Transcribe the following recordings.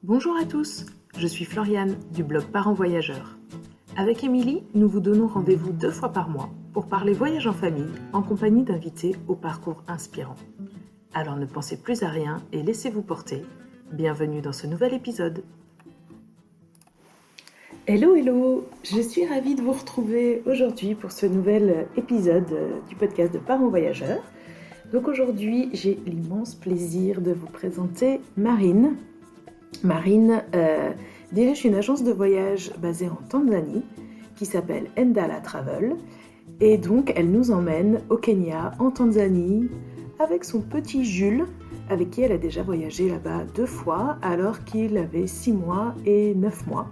Bonjour à tous, je suis Floriane du blog Parents Voyageurs. Avec Émilie, nous vous donnons rendez-vous 2 fois par mois pour parler voyage en famille en compagnie d'invités au parcours inspirant. Alors ne pensez plus à rien et laissez-vous porter. Bienvenue dans ce nouvel épisode. Hello, je suis ravie de vous retrouver aujourd'hui pour ce nouvel épisode du podcast de Parents Voyageurs. Donc aujourd'hui, j'ai l'immense plaisir de vous présenter Marine. Marine dirige une agence de voyage basée en Tanzanie qui s'appelle Endala Travel. Et donc, elle nous emmène au Kenya, en Tanzanie, avec son petit Jules, avec qui elle a déjà voyagé là-bas 2 fois, alors qu'il avait 6 mois et 9 mois.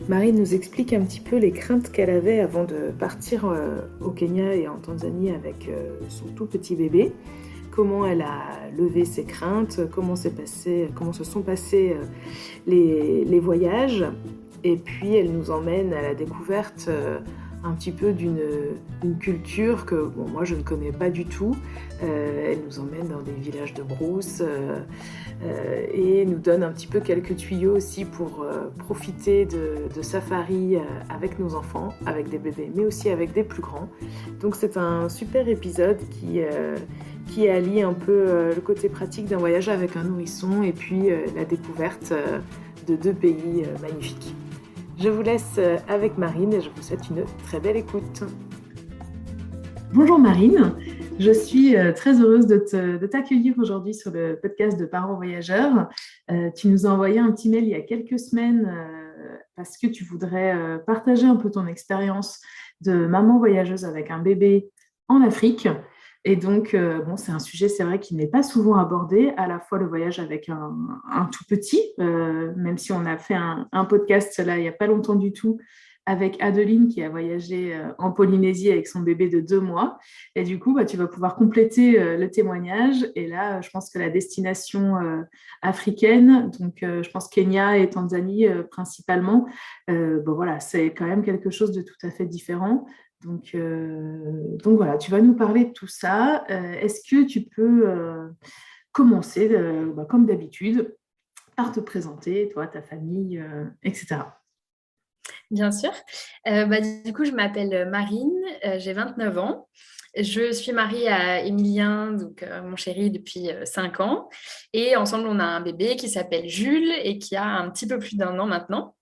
Marine nous explique un petit peu les craintes qu'elle avait avant de partir au Kenya et en Tanzanie avec son tout petit bébé. Comment elle a levé ses craintes, comment se sont passés les voyages. Et puis elle nous emmène à la découverte un petit peu d'une culture que moi je ne connais pas du tout. Elle nous emmène dans des villages de brousse et nous donne un petit peu quelques tuyaux aussi pour profiter de safari avec nos enfants, avec des bébés, mais aussi avec des plus grands. Donc c'est un super épisode qui allie un peu le côté pratique d'un voyage avec un nourrisson et puis la découverte de 2 pays magnifiques. Je vous laisse avec Marine et je vous souhaite une très belle écoute. Bonjour Marine, je suis très heureuse de t'accueillir aujourd'hui sur le podcast de Parents Voyageurs. Tu nous as envoyé un petit mail il y a quelques semaines parce que tu voudrais partager un peu ton expérience de maman voyageuse avec un bébé en Afrique. Et donc, c'est un sujet, c'est vrai, qui n'est pas souvent abordé, à la fois le voyage avec un tout petit, même si on a fait un podcast là, il n'y a pas longtemps du tout, avec Adeline qui a voyagé en Polynésie avec son bébé de 2 mois. Et du coup, tu vas pouvoir compléter le témoignage. Et là, je pense que la destination africaine, donc je pense Kenya et Tanzanie principalement, c'est quand même quelque chose de tout à fait différent. Donc voilà, tu vas nous parler de tout ça. Est-ce que tu peux commencer, comme d'habitude, par te présenter, toi, ta famille, etc. Bien sûr. Du coup, je m'appelle Marine, j'ai 29 ans. Je suis mariée à Émilien, donc mon chéri, depuis 5 ans. Et ensemble, on a un bébé qui s'appelle Jules et qui a un petit peu plus d'1 an maintenant.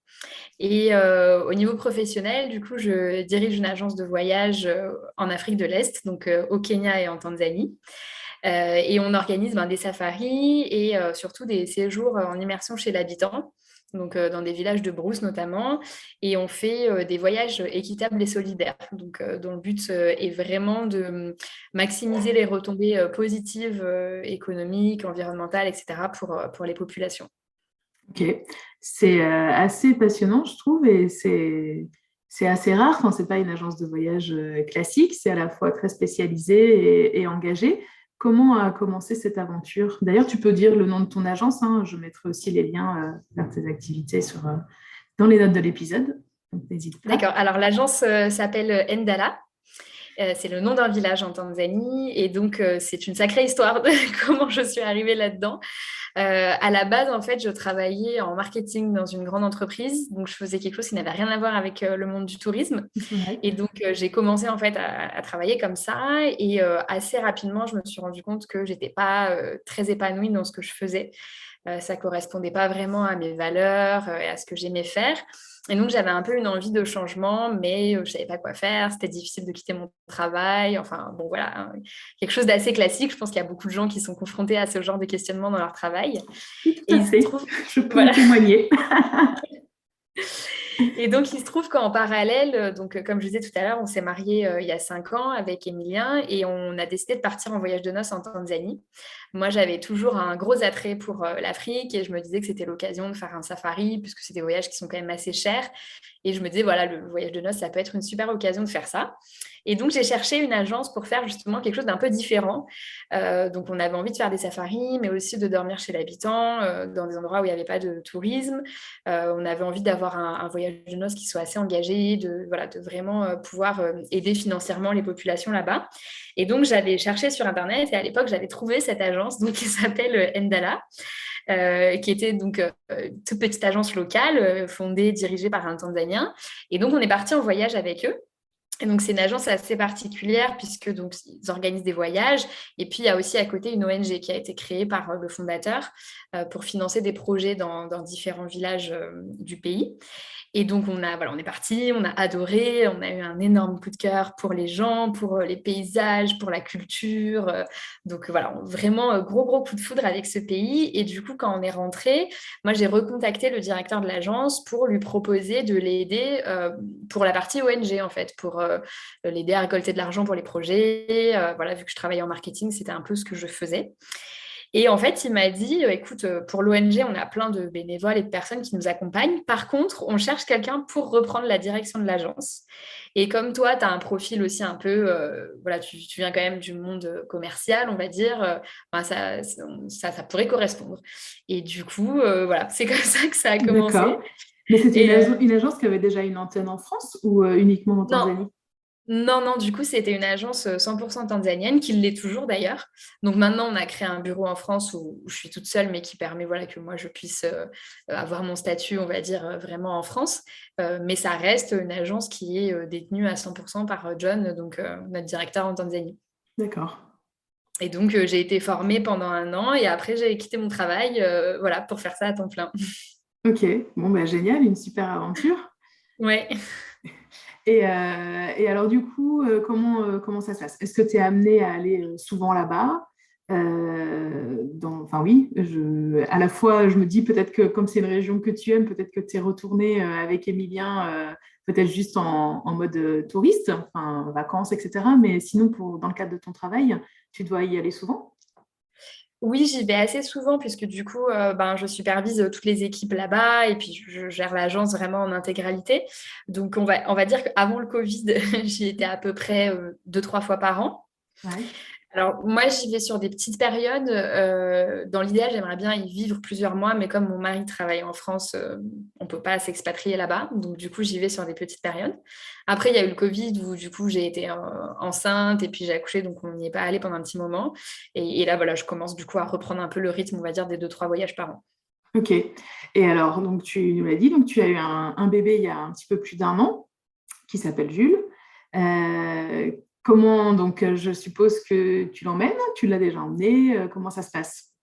Et au niveau professionnel, du coup, je dirige une agence de voyage en Afrique de l'Est, donc au Kenya et en Tanzanie. Et on organise des safaris et surtout des séjours en immersion chez l'habitant, donc dans des villages de brousse notamment. Et on fait des voyages équitables et solidaires, donc dont le but est vraiment de maximiser les retombées positives économiques, environnementales, etc. pour les populations. Ok, c'est assez passionnant, je trouve, et c'est assez rare. Enfin, c'est pas une agence de voyage classique, c'est à la fois très spécialisé et engagé. Comment a commencé cette aventure? D'ailleurs, tu peux dire le nom de ton agence, hein. Je mettrai aussi les liens vers tes activités dans les notes de l'épisode. Donc, n'hésite pas. D'accord. Alors, l'agence s'appelle Endala. C'est le nom d'un village en Tanzanie. Et donc, c'est une sacrée histoire de comment je suis arrivée là-dedans. À la base, en fait, je travaillais en marketing dans une grande entreprise. Donc, je faisais quelque chose qui n'avait rien à voir avec le monde du tourisme. Ouais. Et donc, j'ai commencé en fait à travailler comme ça. Et assez rapidement, je me suis rendu compte que j'étais pas très épanouie dans ce que je faisais. Ça correspondait pas vraiment à mes valeurs et à ce que j'aimais faire. Et donc, j'avais un peu une envie de changement, mais je ne savais pas quoi faire. C'était difficile de quitter mon travail. Enfin, bon, voilà, hein. Quelque chose d'assez classique. Je pense qu'il y a beaucoup de gens qui sont confrontés à ce genre de questionnement dans leur travail. Oui, tout Et à il se fait. trouve, Je peux en voilà. témoigner. Et donc, il se trouve qu'en parallèle, donc, comme je disais tout à l'heure, on s'est mariés il y a 5 ans avec Émilien et on a décidé de partir en voyage de noces en Tanzanie. Moi, j'avais toujours un gros attrait pour l'Afrique et je me disais que c'était l'occasion de faire un safari puisque c'est des voyages qui sont quand même assez chers. Et je me disais, voilà, le voyage de noces, ça peut être une super occasion de faire ça. Et donc, j'ai cherché une agence pour faire justement quelque chose d'un peu différent. Donc, on avait envie de faire des safaris, mais aussi de dormir chez l'habitant, dans des endroits où il n'y avait pas de tourisme. On avait envie d'avoir un voyage de noces qui soit assez engagé, de vraiment pouvoir aider financièrement les populations là-bas. Et donc, j'avais cherché sur Internet et à l'époque, j'avais trouvé cette agence donc, qui s'appelle Endala. qui était donc une toute petite agence locale fondée, dirigée par un Tanzanien. Et donc, on est parti en voyage avec eux. Et donc, c'est une agence assez particulière puisque donc, ils organisent des voyages. Et puis, il y a aussi à côté une ONG qui a été créée par le fondateur pour financer des projets dans différents villages du pays. Et donc, on est parti, on a adoré, on a eu un énorme coup de cœur pour les gens, pour les paysages, pour la culture. Donc, voilà, vraiment gros, gros coup de foudre avec ce pays. Et du coup, quand on est rentré, moi, j'ai recontacté le directeur de l'agence pour lui proposer de l'aider pour la partie ONG, en fait, pour l'aider à récolter de l'argent pour les projets. Voilà, vu que je travaillais en marketing, c'était un peu ce que je faisais. Et en fait, il m'a dit, écoute, pour l'ONG, on a plein de bénévoles et de personnes qui nous accompagnent. Par contre, on cherche quelqu'un pour reprendre la direction de l'agence. Et comme toi, tu as un profil aussi un peu, voilà, tu viens quand même du monde commercial, on va dire, ben, ça pourrait correspondre. Et du coup, voilà, c'est comme ça que ça a commencé. D'accord. Mais c'était Et une agence qui avait déjà une antenne en France ou uniquement en non, Tanzanie? non, du coup, c'était une agence 100% tanzanienne, qui l'est toujours d'ailleurs. Donc maintenant, on a créé un bureau en France où je suis toute seule, mais qui permet voilà, que moi, je puisse avoir mon statut, on va dire, vraiment en France. Mais ça reste une agence qui est détenue à 100% par John, donc notre directeur en Tanzanie. D'accord. Et donc, j'ai été formée pendant 1 an et après, j'ai quitté mon travail voilà, pour faire ça à temps plein. Ok, bon, bah, génial, une super aventure. Ouais. Et alors, du coup, comment ça se passe? Est-ce que tu es amené à aller souvent là-bas? Enfin, oui, à la fois, je me dis peut-être que comme c'est une région que tu aimes, peut-être que tu es retourné avec Emilien, peut-être juste en mode touriste, enfin, vacances, etc. Mais sinon, dans le cadre de ton travail, tu dois y aller souvent? Oui, j'y vais assez souvent puisque du coup, ben, je supervise toutes les équipes là-bas et puis je gère l'agence vraiment en intégralité. Donc, on va dire qu'avant le Covid, j'y étais à peu près 2, 3 fois par an. Ouais. Alors, moi, j'y vais sur des petites périodes. Dans l'idéal, j'aimerais bien y vivre plusieurs mois, mais comme mon mari travaille en France, on ne peut pas s'expatrier là-bas. Donc, du coup, j'y vais sur des petites périodes. Après, il y a eu le Covid où, du coup, j'ai été enceinte et puis j'ai accouché, donc on n'y est pas allé pendant un petit moment. Et là, voilà, je commence du coup à reprendre un peu le rythme, on va dire, des 2, 3 voyages par an. Ok. Et alors, donc tu nous l'as dit, donc tu as eu un bébé il y a un petit peu plus d'1 an qui s'appelle Jules. Euh, donc, je suppose que tu l'emmènes, tu l'as déjà emmené, comment ça se passe?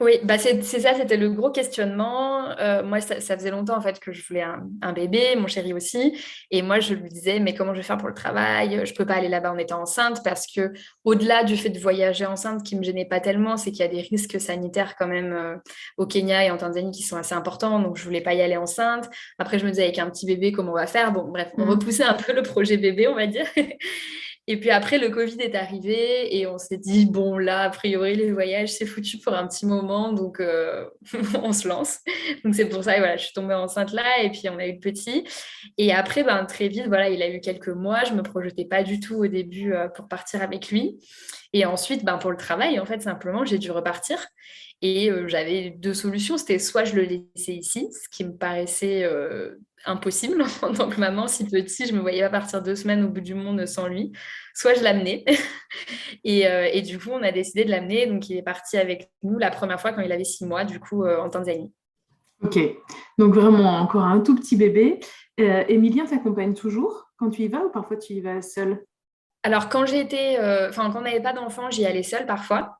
Oui, bah c'est ça, c'était le gros questionnement. Moi, ça faisait longtemps en fait que je voulais un bébé, mon chéri aussi. Et moi, je lui disais, mais comment je vais faire pour le travail? Je peux pas aller là-bas en étant enceinte parce que au-delà du fait de voyager enceinte, qui me gênait pas tellement, c'est qu'il y a des risques sanitaires quand même au Kenya et en Tanzanie qui sont assez importants. Donc, je voulais pas y aller enceinte. Après, je me disais, avec un petit bébé, comment on va faire? Bon, bref, on Mm. repoussait un peu le projet bébé, on va dire. Et puis après, le Covid est arrivé et on s'est dit, bon, là, a priori, les voyages, c'est foutu pour un petit moment, donc on se lance. Donc c'est pour ça que voilà, je suis tombée enceinte là et puis on a eu le petit. Et après, ben, très vite, voilà, il a eu quelques mois. Je me projetais pas du tout au début pour partir avec lui. Et ensuite, ben, pour le travail, en fait, simplement, j'ai dû repartir. Et j'avais deux solutions. C'était soit je le laissais ici, ce qui me paraissait impossible en tant que maman. Si petit, je me voyais pas partir 2 semaines au bout du monde sans lui. Soit je l'amenais. Et du coup, on a décidé de l'amener. Donc, il est parti avec nous la première fois quand il avait 6 mois, du coup, en Tanzanie. Ok, donc vraiment encore un tout petit bébé. Émilien t'accompagne toujours quand tu y vas ou parfois tu y vas seule? Alors, quand on n'avait pas d'enfant, j'y allais seule parfois.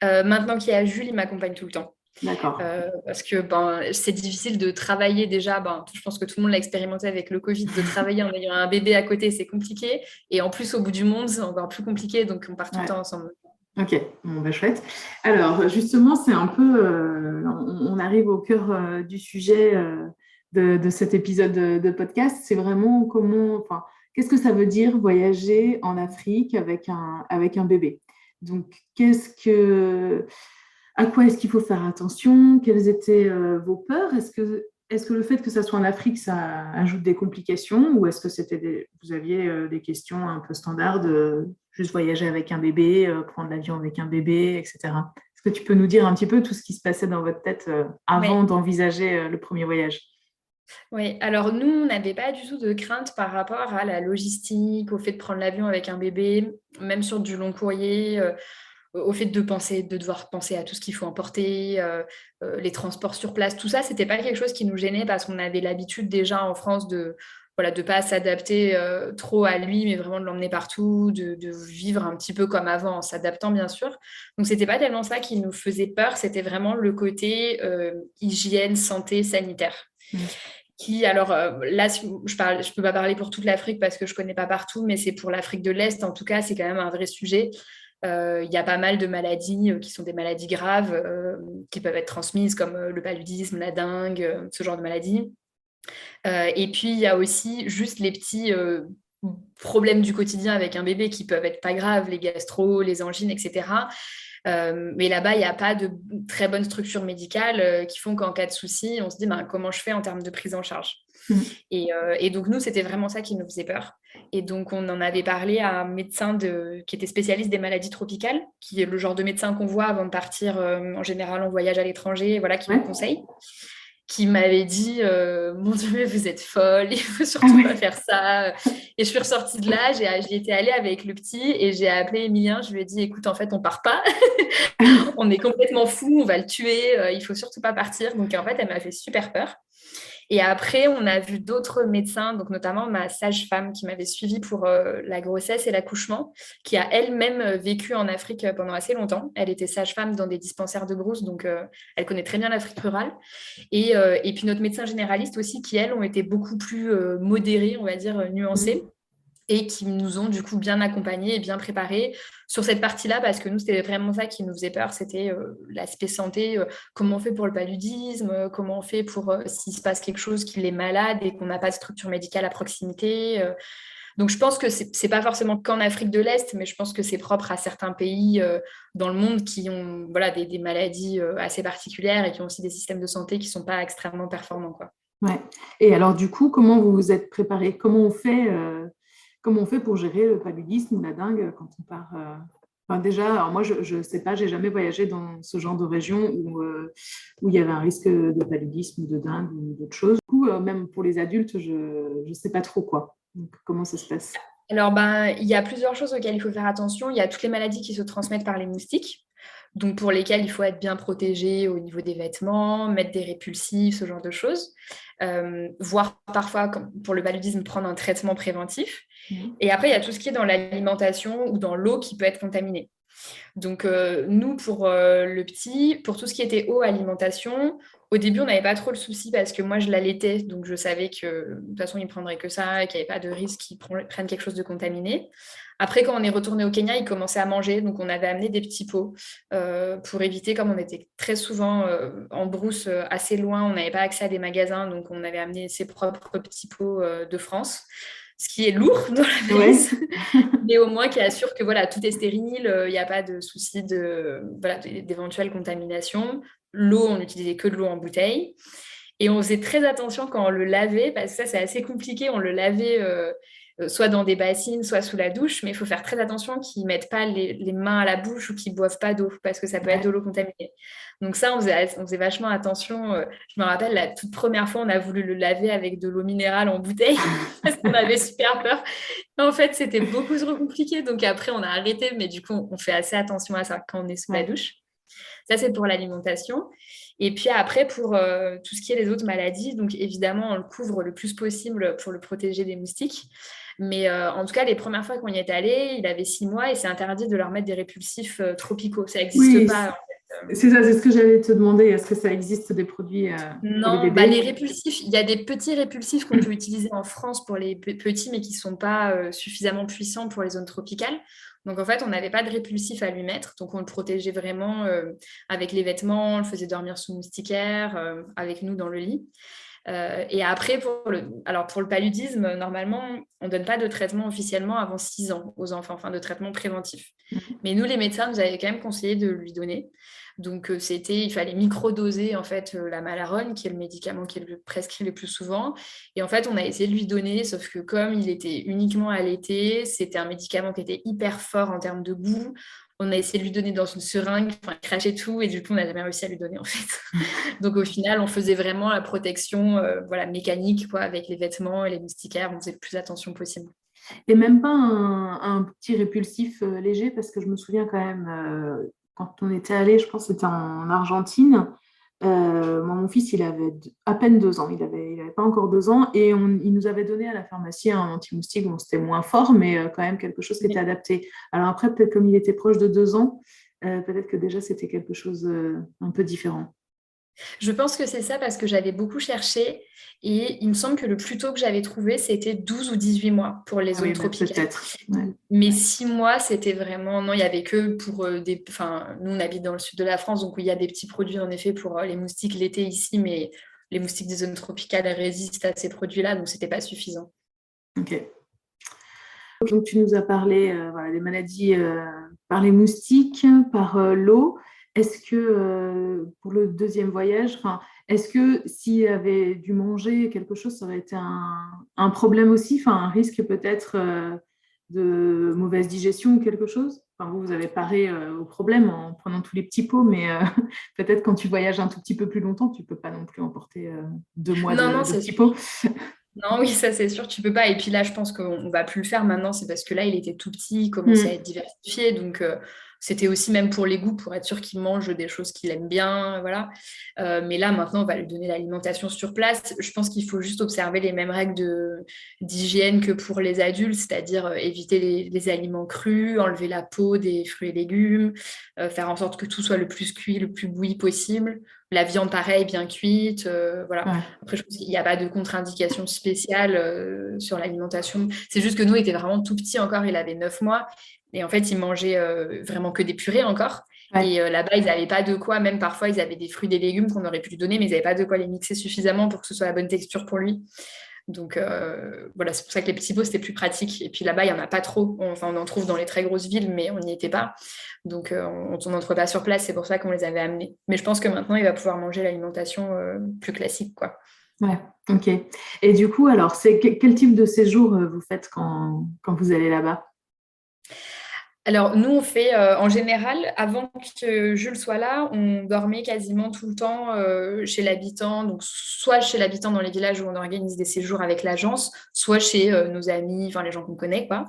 Maintenant qu'il y a Jules, il m'accompagne tout le temps. D'accord. Parce que ben, c'est difficile de travailler déjà. Ben, je pense que tout le monde l'a expérimenté avec le Covid, de travailler en ayant un bébé à côté, c'est compliqué. Et en plus, au bout du monde, c'est encore plus compliqué. Donc, on part tout le Ouais. temps ensemble. Ok, bon, bah, chouette. Alors, justement, c'est un peu, on arrive au cœur du sujet de cet épisode de podcast. C'est vraiment enfin, qu'est-ce que ça veut dire voyager en Afrique avec un bébé? Donc, à quoi est-ce qu'il faut faire attention? Quelles étaient vos peurs? Est-ce que le fait que ça soit en Afrique, ça ajoute des complications ou est-ce que vous aviez des questions un peu standards de juste voyager avec un bébé, prendre l'avion avec un bébé, etc. Est-ce que tu peux nous dire un petit peu tout ce qui se passait dans votre tête avant Oui. d'envisager le premier voyage? Oui, alors nous, on n'avait pas du tout de crainte par rapport à la logistique, au fait de prendre l'avion avec un bébé, même sur du long courrier. au fait de devoir penser à tout ce qu'il faut emporter, les transports sur place, tout ça, c'était pas quelque chose qui nous gênait parce qu'on avait l'habitude déjà en France de voilà, de pas s'adapter trop à lui, mais vraiment de l'emmener partout, de vivre un petit peu comme avant, en s'adaptant bien sûr. Donc c'était pas tellement ça qui nous faisait peur, c'était vraiment le côté hygiène, santé, sanitaire. Qui, alors là, je peux pas parler pour toute l'Afrique parce que je connais pas partout, mais c'est pour l'Afrique de l'Est, en tout cas, c'est quand même un vrai sujet. Il y a pas mal de maladies qui sont des maladies graves qui peuvent être transmises comme le paludisme, la dengue, ce genre de maladies. Et puis, il y a aussi juste les petits problèmes du quotidien avec un bébé qui peuvent être pas graves, les gastro, les angines, etc. Mais là-bas, il n'y a pas de très bonne structure médicale qui font qu'en cas de souci, on se dit ben, comment je fais en termes de prise en charge. Et donc, nous, c'était vraiment ça qui nous faisait peur. Et donc, on en avait parlé à un médecin qui était spécialiste des maladies tropicales, qui est le genre de médecin qu'on voit avant de partir en général en voyage à l'étranger, voilà, qui nous conseille, qui m'avait dit mon Dieu, mais vous êtes folle, il faut surtout pas faire ça. Et je suis ressortie de là, j'y étais allée avec le petit et j'ai appelé Emilien, je lui ai dit écoute, en fait, on part pas, on est complètement fou, on va le tuer, il faut surtout pas partir. Donc en fait, elle m'a fait super peur. Et après, on a vu d'autres médecins, donc notamment ma sage-femme qui m'avait suivie pour la grossesse et l'accouchement, qui a elle-même vécu en Afrique pendant assez longtemps. Elle était sage-femme dans des dispensaires de brousse, donc elle connaît très bien l'Afrique rurale. Et puis notre médecin généraliste aussi, qui, elles, ont été beaucoup plus modérées, on va dire, nuancées. Et qui nous ont du coup bien accompagnés et bien préparés sur cette partie-là, parce que nous, c'était vraiment ça qui nous faisait peur, c'était l'aspect santé, comment on fait pour le paludisme, comment on fait pour s'il se passe quelque chose, qu'il est malade et qu'on n'a pas de structure médicale à proximité. Donc je pense que c'est pas forcément qu'en Afrique de l'Est, mais je pense que c'est propre à certains pays dans le monde qui ont voilà, des maladies assez particulières et qui ont aussi des systèmes de santé qui sont pas extrêmement performants, quoi. Ouais. Et alors, du coup, comment vous vous êtes préparé? Comment on fait pour gérer le paludisme ou la dengue quand on part Enfin, déjà, alors moi, je ne sais pas, j'ai jamais voyagé dans ce genre de région où il y avait un risque de paludisme ou de dengue ou d'autres choses. Du coup, même pour les adultes, je ne sais pas trop quoi. Donc, comment ça se passe? Alors, ben, il y a plusieurs choses auxquelles il faut faire attention. Il y a toutes les maladies qui se transmettent par les moustiques, donc pour lesquelles il faut être bien protégé au niveau des vêtements, mettre des répulsifs, ce genre de choses. Voire parfois, pour le paludisme, prendre un traitement préventif. Et après, il y a tout ce qui est dans l'alimentation ou dans l'eau qui peut être contaminée. Donc, nous, pour le petit, pour tout ce qui était eau, alimentation, au début, on n'avait pas trop le souci parce que moi, je l'allaitais. Donc, je savais que de toute façon, il ne prendrait que ça et qu'il n'y avait pas de risque qu'il prenne quelque chose de contaminé. Après, quand on est retourné au Kenya, il commençait à manger. Donc, on avait amené des petits pots pour éviter, comme on était très souvent en brousse assez loin, on n'avait pas accès à des magasins. Donc, on avait amené ses propres petits pots de France, ce qui est lourd dans la valise, mais au moins qui assure que voilà, tout est stérile, il n'y a pas de souci d'éventuelle contamination. L'eau, on n'utilisait que de l'eau en bouteille. Et on faisait très attention quand on le lavait, parce que ça, c'est assez compliqué. On le lavait soit dans des bassines, soit sous la douche, mais il faut faire très attention qu'ils ne mettent pas les mains à la bouche ou qu'ils ne boivent pas d'eau, parce que ça peut être de l'eau contaminée. Donc ça, on faisait vachement attention. Je me rappelle, la toute première fois, on a voulu le laver avec de l'eau minérale en bouteille, parce qu'on avait super peur. En fait, c'était beaucoup trop compliqué. Donc après, on a arrêté, mais du coup, on fait assez attention à ça quand on est sous la douche. Ça, c'est pour l'alimentation. Et puis après, pour tout ce qui est les autres maladies, donc évidemment, on le couvre le plus possible pour le protéger des moustiques. Mais en tout cas, les premières fois qu'on y est allé, il avait 6 mois et c'est interdit de leur mettre des répulsifs tropicaux. Ça n'existe pas. C'est ça, c'est ce que j'allais te demander. Est-ce que ça existe des produits pour les Non, bébés? les répulsifs, il y a des petits répulsifs qu'on peut utiliser en France pour les petits, mais qui ne sont pas suffisamment puissants pour les zones tropicales. Donc, en fait, on n'avait pas de répulsif à lui mettre. Donc, on le protégeait vraiment avec les vêtements, on le faisait dormir sous moustiquaire, avec nous dans le lit. Et après, pour le paludisme, normalement, on ne donne pas de traitement officiellement avant 6 ans aux enfants, enfin de traitement préventif. Mais nous, les médecins nous avaient quand même conseillé de lui donner. Donc, il fallait microdoser en fait la Malaronne, qui est le médicament qui est prescrit le plus souvent. Et en fait, on a essayé de lui donner, sauf que comme il était uniquement allaité, c'était un médicament qui était hyper fort en termes de goût. On a essayé de lui donner dans une seringue, il crachait tout, et du coup, on n'a jamais réussi à lui donner en fait. Donc, au final, on faisait vraiment la protection mécanique, quoi, avec les vêtements et les moustiquaires, on faisait le plus attention possible. Et même pas un petit répulsif léger, parce que je me souviens quand même, quand on était allé, je pense que c'était en Argentine, moi, mon fils, il avait à peine 2 ans, il avait pas encore 2 ans, et il nous avait donné à la pharmacie un anti-moustique, bon, c'était moins fort, mais quand même quelque chose qui était adapté. Alors après, peut-être comme il était proche de 2 ans, peut-être que déjà c'était quelque chose un peu différent. Je pense que c'est ça parce que j'avais beaucoup cherché et il me semble que le plus tôt que j'avais trouvé, c'était 12 ou 18 mois pour les Ah zones oui, bah, tropicales. peut-être. Ouais. Mais 6 mois, c'était vraiment... Non, il n'y avait que pour des... Enfin, nous, on habite dans le sud de la France, donc il y a des petits produits, en effet, pour les moustiques l'été ici, mais les moustiques des zones tropicales résistent à ces produits-là, donc c'était pas suffisant. Ok. Donc, tu nous as parlé voilà, des maladies par les moustiques, par l'eau. Est-ce que pour le deuxième voyage, est-ce que s'il avait dû manger quelque chose, ça aurait été un problème aussi, un risque peut-être de mauvaise digestion ou quelque chose? Vous avez paré au problème en prenant tous les petits pots, mais peut-être quand tu voyages un tout petit peu plus longtemps, tu ne peux pas non plus emporter 2 mois Non, non, de c'est petits sûr. pots. Non, oui, ça c'est sûr, tu peux pas. Et puis là, je pense qu'on va plus le faire maintenant, c'est parce que là, il était tout petit, il commençait à Hmm. être diversifié. Donc, c'était aussi même pour les goûts, pour être sûr qu'il mange des choses qu'il aime bien. Voilà. Mais là, maintenant, on va lui donner l'alimentation sur place. Je pense qu'il faut juste observer les mêmes règles d'hygiène que pour les adultes, c'est-à-dire éviter les aliments crus, enlever la peau des fruits et légumes, faire en sorte que tout soit le plus cuit, le plus bouilli possible. La viande, pareil, bien cuite. Voilà. Ouais. Après, je pense qu'il n'y a pas de contre-indication spéciale sur l'alimentation. C'est juste que nous, il était vraiment tout petit encore, il avait 9 mois. Et en fait, il mangeait vraiment que des purées encore. Ouais. Et là-bas, ils n'avaient pas de quoi, même parfois, ils avaient des fruits, des légumes qu'on aurait pu lui donner, mais ils n'avaient pas de quoi les mixer suffisamment pour que ce soit la bonne texture pour lui. Donc voilà, c'est pour ça que les petits pots, c'était plus pratique. Et puis là-bas, il n'y en a pas trop. Enfin, on en trouve dans les très grosses villes, mais on n'y était pas. Donc on n'en trouvait pas sur place, c'est pour ça qu'on les avait amenés. Mais je pense que maintenant, il va pouvoir manger l'alimentation plus classique, quoi. Ouais, ok. Et du coup, alors, c'est quel type de séjour vous faites quand vous allez là-bas? Alors, nous, on fait en général, avant que Jules soit là, on dormait quasiment tout le temps chez l'habitant. Donc, soit chez l'habitant dans les villages où on organise des séjours avec l'agence, soit chez nos amis, enfin les gens qu'on connaît, quoi.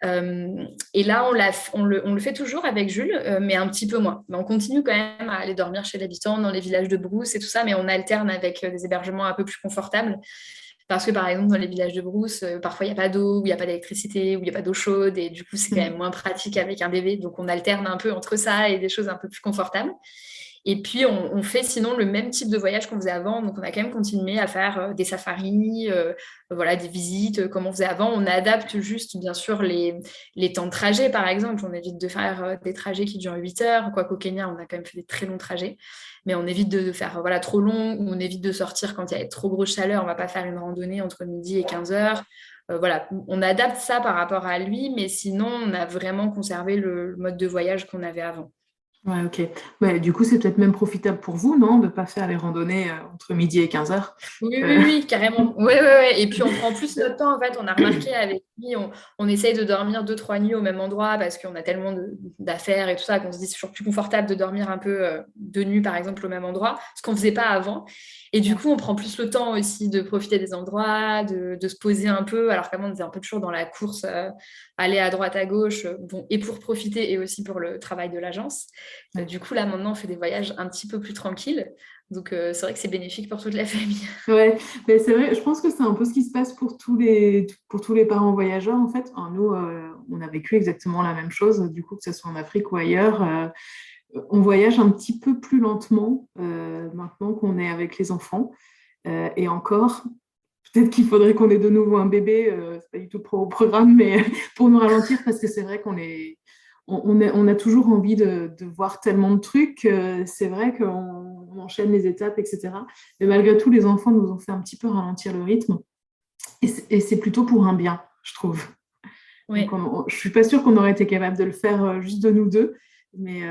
Et là, on le fait toujours avec Jules, mais un petit peu moins. Mais on continue quand même à aller dormir chez l'habitant dans les villages de brousse et tout ça, mais on alterne avec des hébergements un peu plus confortables. Parce que par exemple, dans les villages de brousse, parfois il n'y a pas d'eau, ou il n'y a pas d'électricité, ou il n'y a pas d'eau chaude, et du coup, c'est quand même Hmm. moins pratique avec un bébé. Donc, on alterne un peu entre ça et des choses un peu plus confortables. Et puis, on fait sinon le même type de voyage qu'on faisait avant. Donc, on a quand même continué à faire des safaris, voilà, des visites, comme on faisait avant. On adapte juste, bien sûr, les temps de trajet, par exemple. On évite de faire des trajets qui durent 8 heures. Quoiqu'au Kenya, on a quand même fait des très longs trajets. Mais on évite de faire voilà, trop long, ou on évite de sortir quand il y a trop grosse chaleur. On ne va pas faire une randonnée entre midi et 15 heures. Voilà, on adapte ça par rapport à lui, mais sinon, on a vraiment conservé le mode de voyage qu'on avait avant. Ouais, ok. Ouais, du coup, c'est peut-être même profitable pour vous, non, de ne pas faire les randonnées entre midi et 15 heures. Oui, oui, Euh, oui, carrément. Ouais, ouais, ouais. Et puis on prend plus notre temps. En fait, on a remarqué avec lui, on essaye de dormir 2, 3 nuits au même endroit parce qu'on a tellement d'affaires et tout ça qu'on se dit c'est toujours plus confortable de dormir un peu 2 nuits, par exemple, au même endroit, ce qu'on ne faisait pas avant. Et du coup, on prend plus le temps aussi de profiter des endroits, de se poser un peu, alors qu'avant, on était un peu toujours dans la course, aller à droite, à gauche, bon, et pour profiter et aussi pour le travail de l'agence. ouais. Du coup, là, maintenant, on fait des voyages un petit peu plus tranquilles. Donc, c'est vrai que c'est bénéfique pour toute la famille. Ouais, mais c'est vrai, je pense que c'est un peu ce qui se passe pour tous les parents voyageurs, en fait. Enfin, nous, on a vécu exactement la même chose, du coup, que ce soit en Afrique ou ailleurs. On voyage un petit peu plus lentement maintenant qu'on est avec les enfants. Et encore, peut-être qu'il faudrait qu'on ait de nouveau un bébé, c'est pas du tout au programme, mais pour nous ralentir, parce que c'est vrai qu'on a toujours envie de voir tellement de trucs. C'est vrai qu'on enchaîne les étapes, etc. Mais malgré tout, les enfants nous ont fait un petit peu ralentir le rythme. Et c'est plutôt pour un bien, je trouve. Donc, Oui. je suis pas sûre qu'on aurait été capable de le faire juste de nous deux. Mais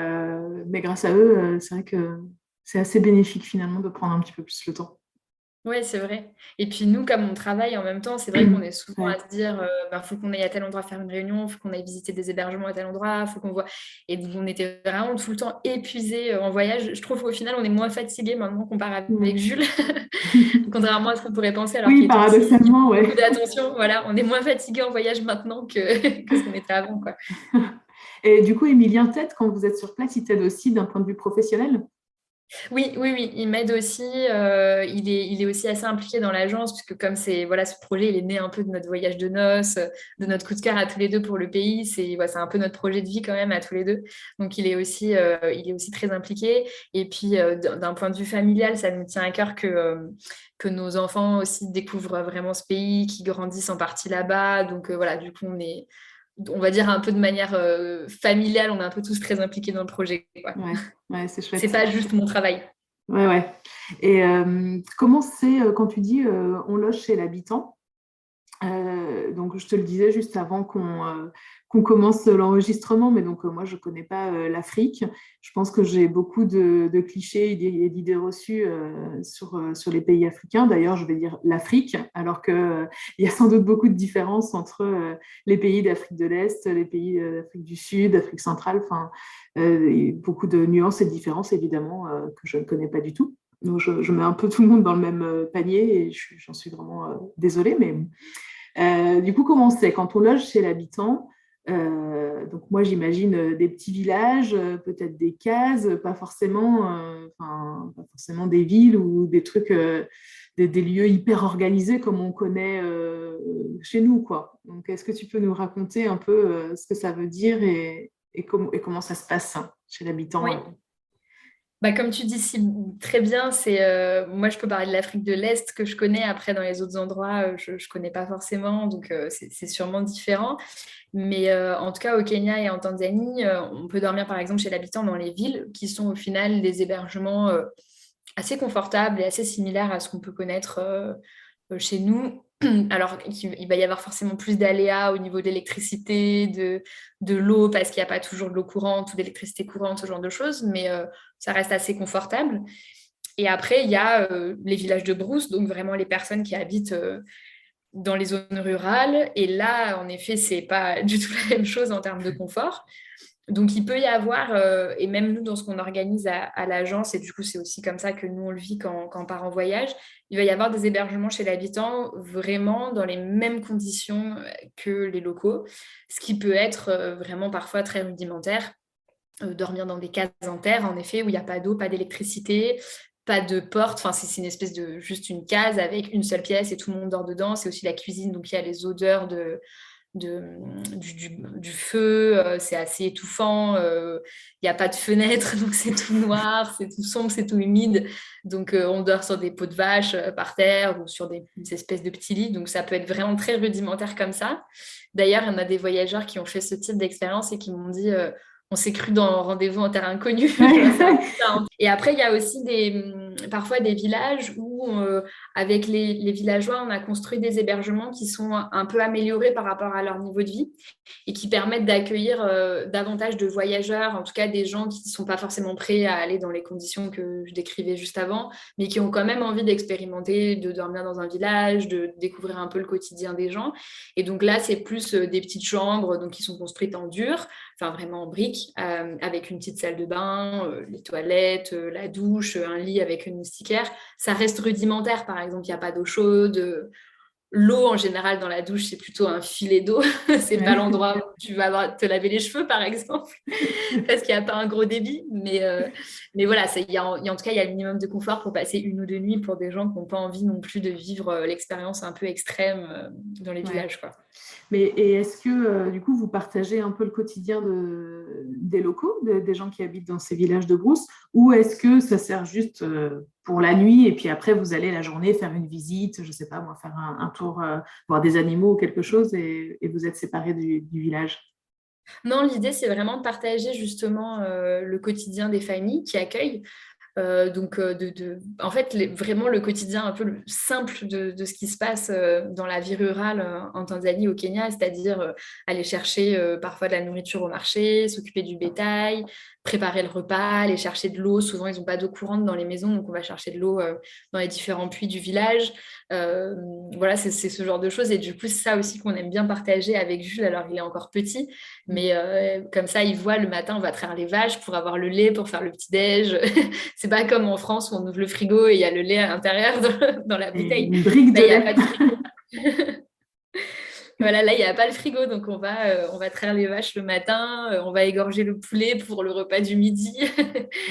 grâce à eux, c'est vrai que c'est assez bénéfique finalement de prendre un petit peu plus le temps. Ouais, c'est vrai. Et puis nous, comme on travaille en même temps, c'est vrai qu'on est souvent Ouais. à se dire, faut qu'on aille à tel endroit faire une réunion, faut qu'on aille visiter des hébergements à tel endroit, faut qu'on voit. Et donc on était vraiment tout le temps épuisés en voyage. Je trouve qu'au final, on est moins fatigués maintenant qu'on part avec Mm. Jules, contrairement à ce qu'on pourrait penser alors Oui, qu'il est tout petit, il paradoxalement, faut beaucoup ouais. d'attention. Voilà, on est moins fatigués en voyage maintenant que, que ce qu'on était avant, quoi. Et du coup, Emilien t'aide quand vous êtes sur place, il t'aide aussi d'un point de vue professionnel? Oui, oui, oui, il m'aide aussi. Il est aussi assez impliqué dans l'agence, puisque comme c'est voilà, ce projet, il est né un peu de notre voyage de noces, de notre coup de cœur à tous les deux pour le pays. C'est un peu notre projet de vie quand même à tous les deux. Donc il est aussi très impliqué. Et puis d'un point de vue familial, ça nous tient à cœur que nos enfants aussi découvrent vraiment ce pays, qu'ils grandissent en partie là-bas. Donc voilà, du coup, on va dire un peu de manière familiale, on est un peu tous très impliqués dans le projet, quoi. Ouais, ouais, c'est C'est chouette. pas juste mon travail. Ouais, ouais. Et comment c'est quand tu dis on loge chez l'habitant? Donc, je te le disais juste avant qu'on commence l'enregistrement, mais donc moi, je ne connais pas l'Afrique. Je pense que j'ai beaucoup de clichés et d'idées reçues sur les pays africains. D'ailleurs, je vais dire l'Afrique, alors qu'il il y a sans doute beaucoup de différences entre les pays d'Afrique de l'Est, les pays d'Afrique du Sud, d'Afrique centrale, enfin, beaucoup de nuances et de différences, évidemment, que je ne connais pas du tout. Donc, je mets un peu tout le monde dans le même panier et j'en suis vraiment désolée, mais du coup, comment c'est quand on loge chez l'habitant? Donc moi, j'imagine des petits villages, peut-être des cases, pas forcément des villes ou des trucs, des lieux hyper organisés comme on connaît chez nous, quoi. Donc, est-ce que tu peux nous raconter un peu ce que ça veut dire et comment ça se passe hein, chez l'habitant? Oui, bah, comme tu dis si très bien, moi je peux parler de l'Afrique de l'Est que je connais. Après, dans les autres endroits, je ne connais pas forcément, donc c'est sûrement différent. Mais en tout cas, au Kenya et en Tanzanie, on peut dormir par exemple chez l'habitant dans les villes, qui sont au final des hébergements assez confortables et assez similaires à ce qu'on peut connaître chez nous. Alors, il va y avoir forcément plus d'aléas au niveau de l'électricité, de l'eau, parce qu'il n'y a pas toujours de l'eau courante ou d'électricité courante, ce genre de choses, mais ça reste assez confortable. Et après, il y a les villages de brousse, donc vraiment les personnes qui habitent dans les zones rurales. Et là, en effet, c'est pas du tout la même chose en termes de confort. Donc, il peut y avoir, et même nous, dans ce qu'on organise à l'agence, et du coup, c'est aussi comme ça que nous, on le vit quand on part en voyage, il va y avoir des hébergements chez l'habitant vraiment dans les mêmes conditions que les locaux, ce qui peut être vraiment parfois très rudimentaire. Dormir dans des cases en terre, en effet, où il n'y a pas d'eau, pas d'électricité, pas de porte. Enfin, c'est une espèce de juste une case avec une seule pièce et tout le monde dort dedans. C'est aussi la cuisine, donc il y a les odeurs du feu, c'est assez étouffant, il n'y a pas de fenêtre, donc c'est tout noir, c'est tout sombre, c'est tout humide. Donc on dort sur des pots de vache par terre ou sur des espèces de petits lits, donc ça peut être vraiment très rudimentaire comme ça. D'ailleurs, il y en a des voyageurs qui ont fait ce type d'expérience et qui m'ont dit on s'est cru dans Rendez-vous en terre inconnue. C'est un peu Ouais. ça, hein. Et après, il y a aussi parfois des villages où, avec les villageois, on a construit des hébergements qui sont un peu améliorés par rapport à leur niveau de vie et qui permettent d'accueillir davantage de voyageurs, en tout cas des gens qui ne sont pas forcément prêts à aller dans les conditions que je décrivais juste avant, mais qui ont quand même envie d'expérimenter, de dormir dans un village, de découvrir un peu le quotidien des gens. Et donc là, c'est plus des petites chambres donc, qui sont construites en dur, enfin vraiment en briques, avec une petite salle de bain, les toilettes, la douche, un lit avec une moustiquaire. Ça reste rudimentaire, par exemple, il n'y a pas d'eau chaude. L'eau, en général, dans la douche, c'est plutôt un filet d'eau. C'est pas Ouais. l'endroit où tu vas te laver les cheveux, par exemple, parce qu'il n'y a pas un gros débit. Mais voilà, en tout cas, il y a le minimum de confort pour passer une ou deux nuits pour des gens qui n'ont pas envie non plus de vivre l'expérience un peu extrême dans les Ouais. villages, quoi. Et est-ce que, du coup, vous partagez un peu le quotidien des locaux, des gens qui habitent dans ces villages de brousse, ou est-ce que ça sert juste pour la nuit et puis après, vous allez la journée faire une visite, je ne sais pas moi, faire un tour, voir des animaux ou quelque chose et vous êtes séparés du village? Non, l'idée, c'est vraiment de partager justement le quotidien des familles qui accueillent. Donc, en fait, vraiment le quotidien un peu le simple de ce qui se passe dans la vie rurale en Tanzanie, au Kenya, c'est-à-dire aller chercher parfois de la nourriture au marché, s'occuper du bétail, préparer le repas, aller chercher de l'eau. Souvent, ils n'ont pas d'eau courante dans les maisons, donc on va chercher de l'eau dans les différents puits du village. Euh, voilà, c'est ce genre de choses. Et du coup, c'est ça aussi qu'on aime bien partager avec Jules. Alors, il est encore petit, mais comme ça, il voit le matin, on va traire les vaches pour avoir le lait, pour faire le petit-déj. C'est pas comme en France où on ouvre le frigo et il y a le lait à l'intérieur dans la Et bouteille. une brique Là, de il n'y a lait. pas de frigo. Voilà, là, il n'y a pas le frigo, donc on va traire les vaches le matin, on va égorger le poulet pour le repas du midi.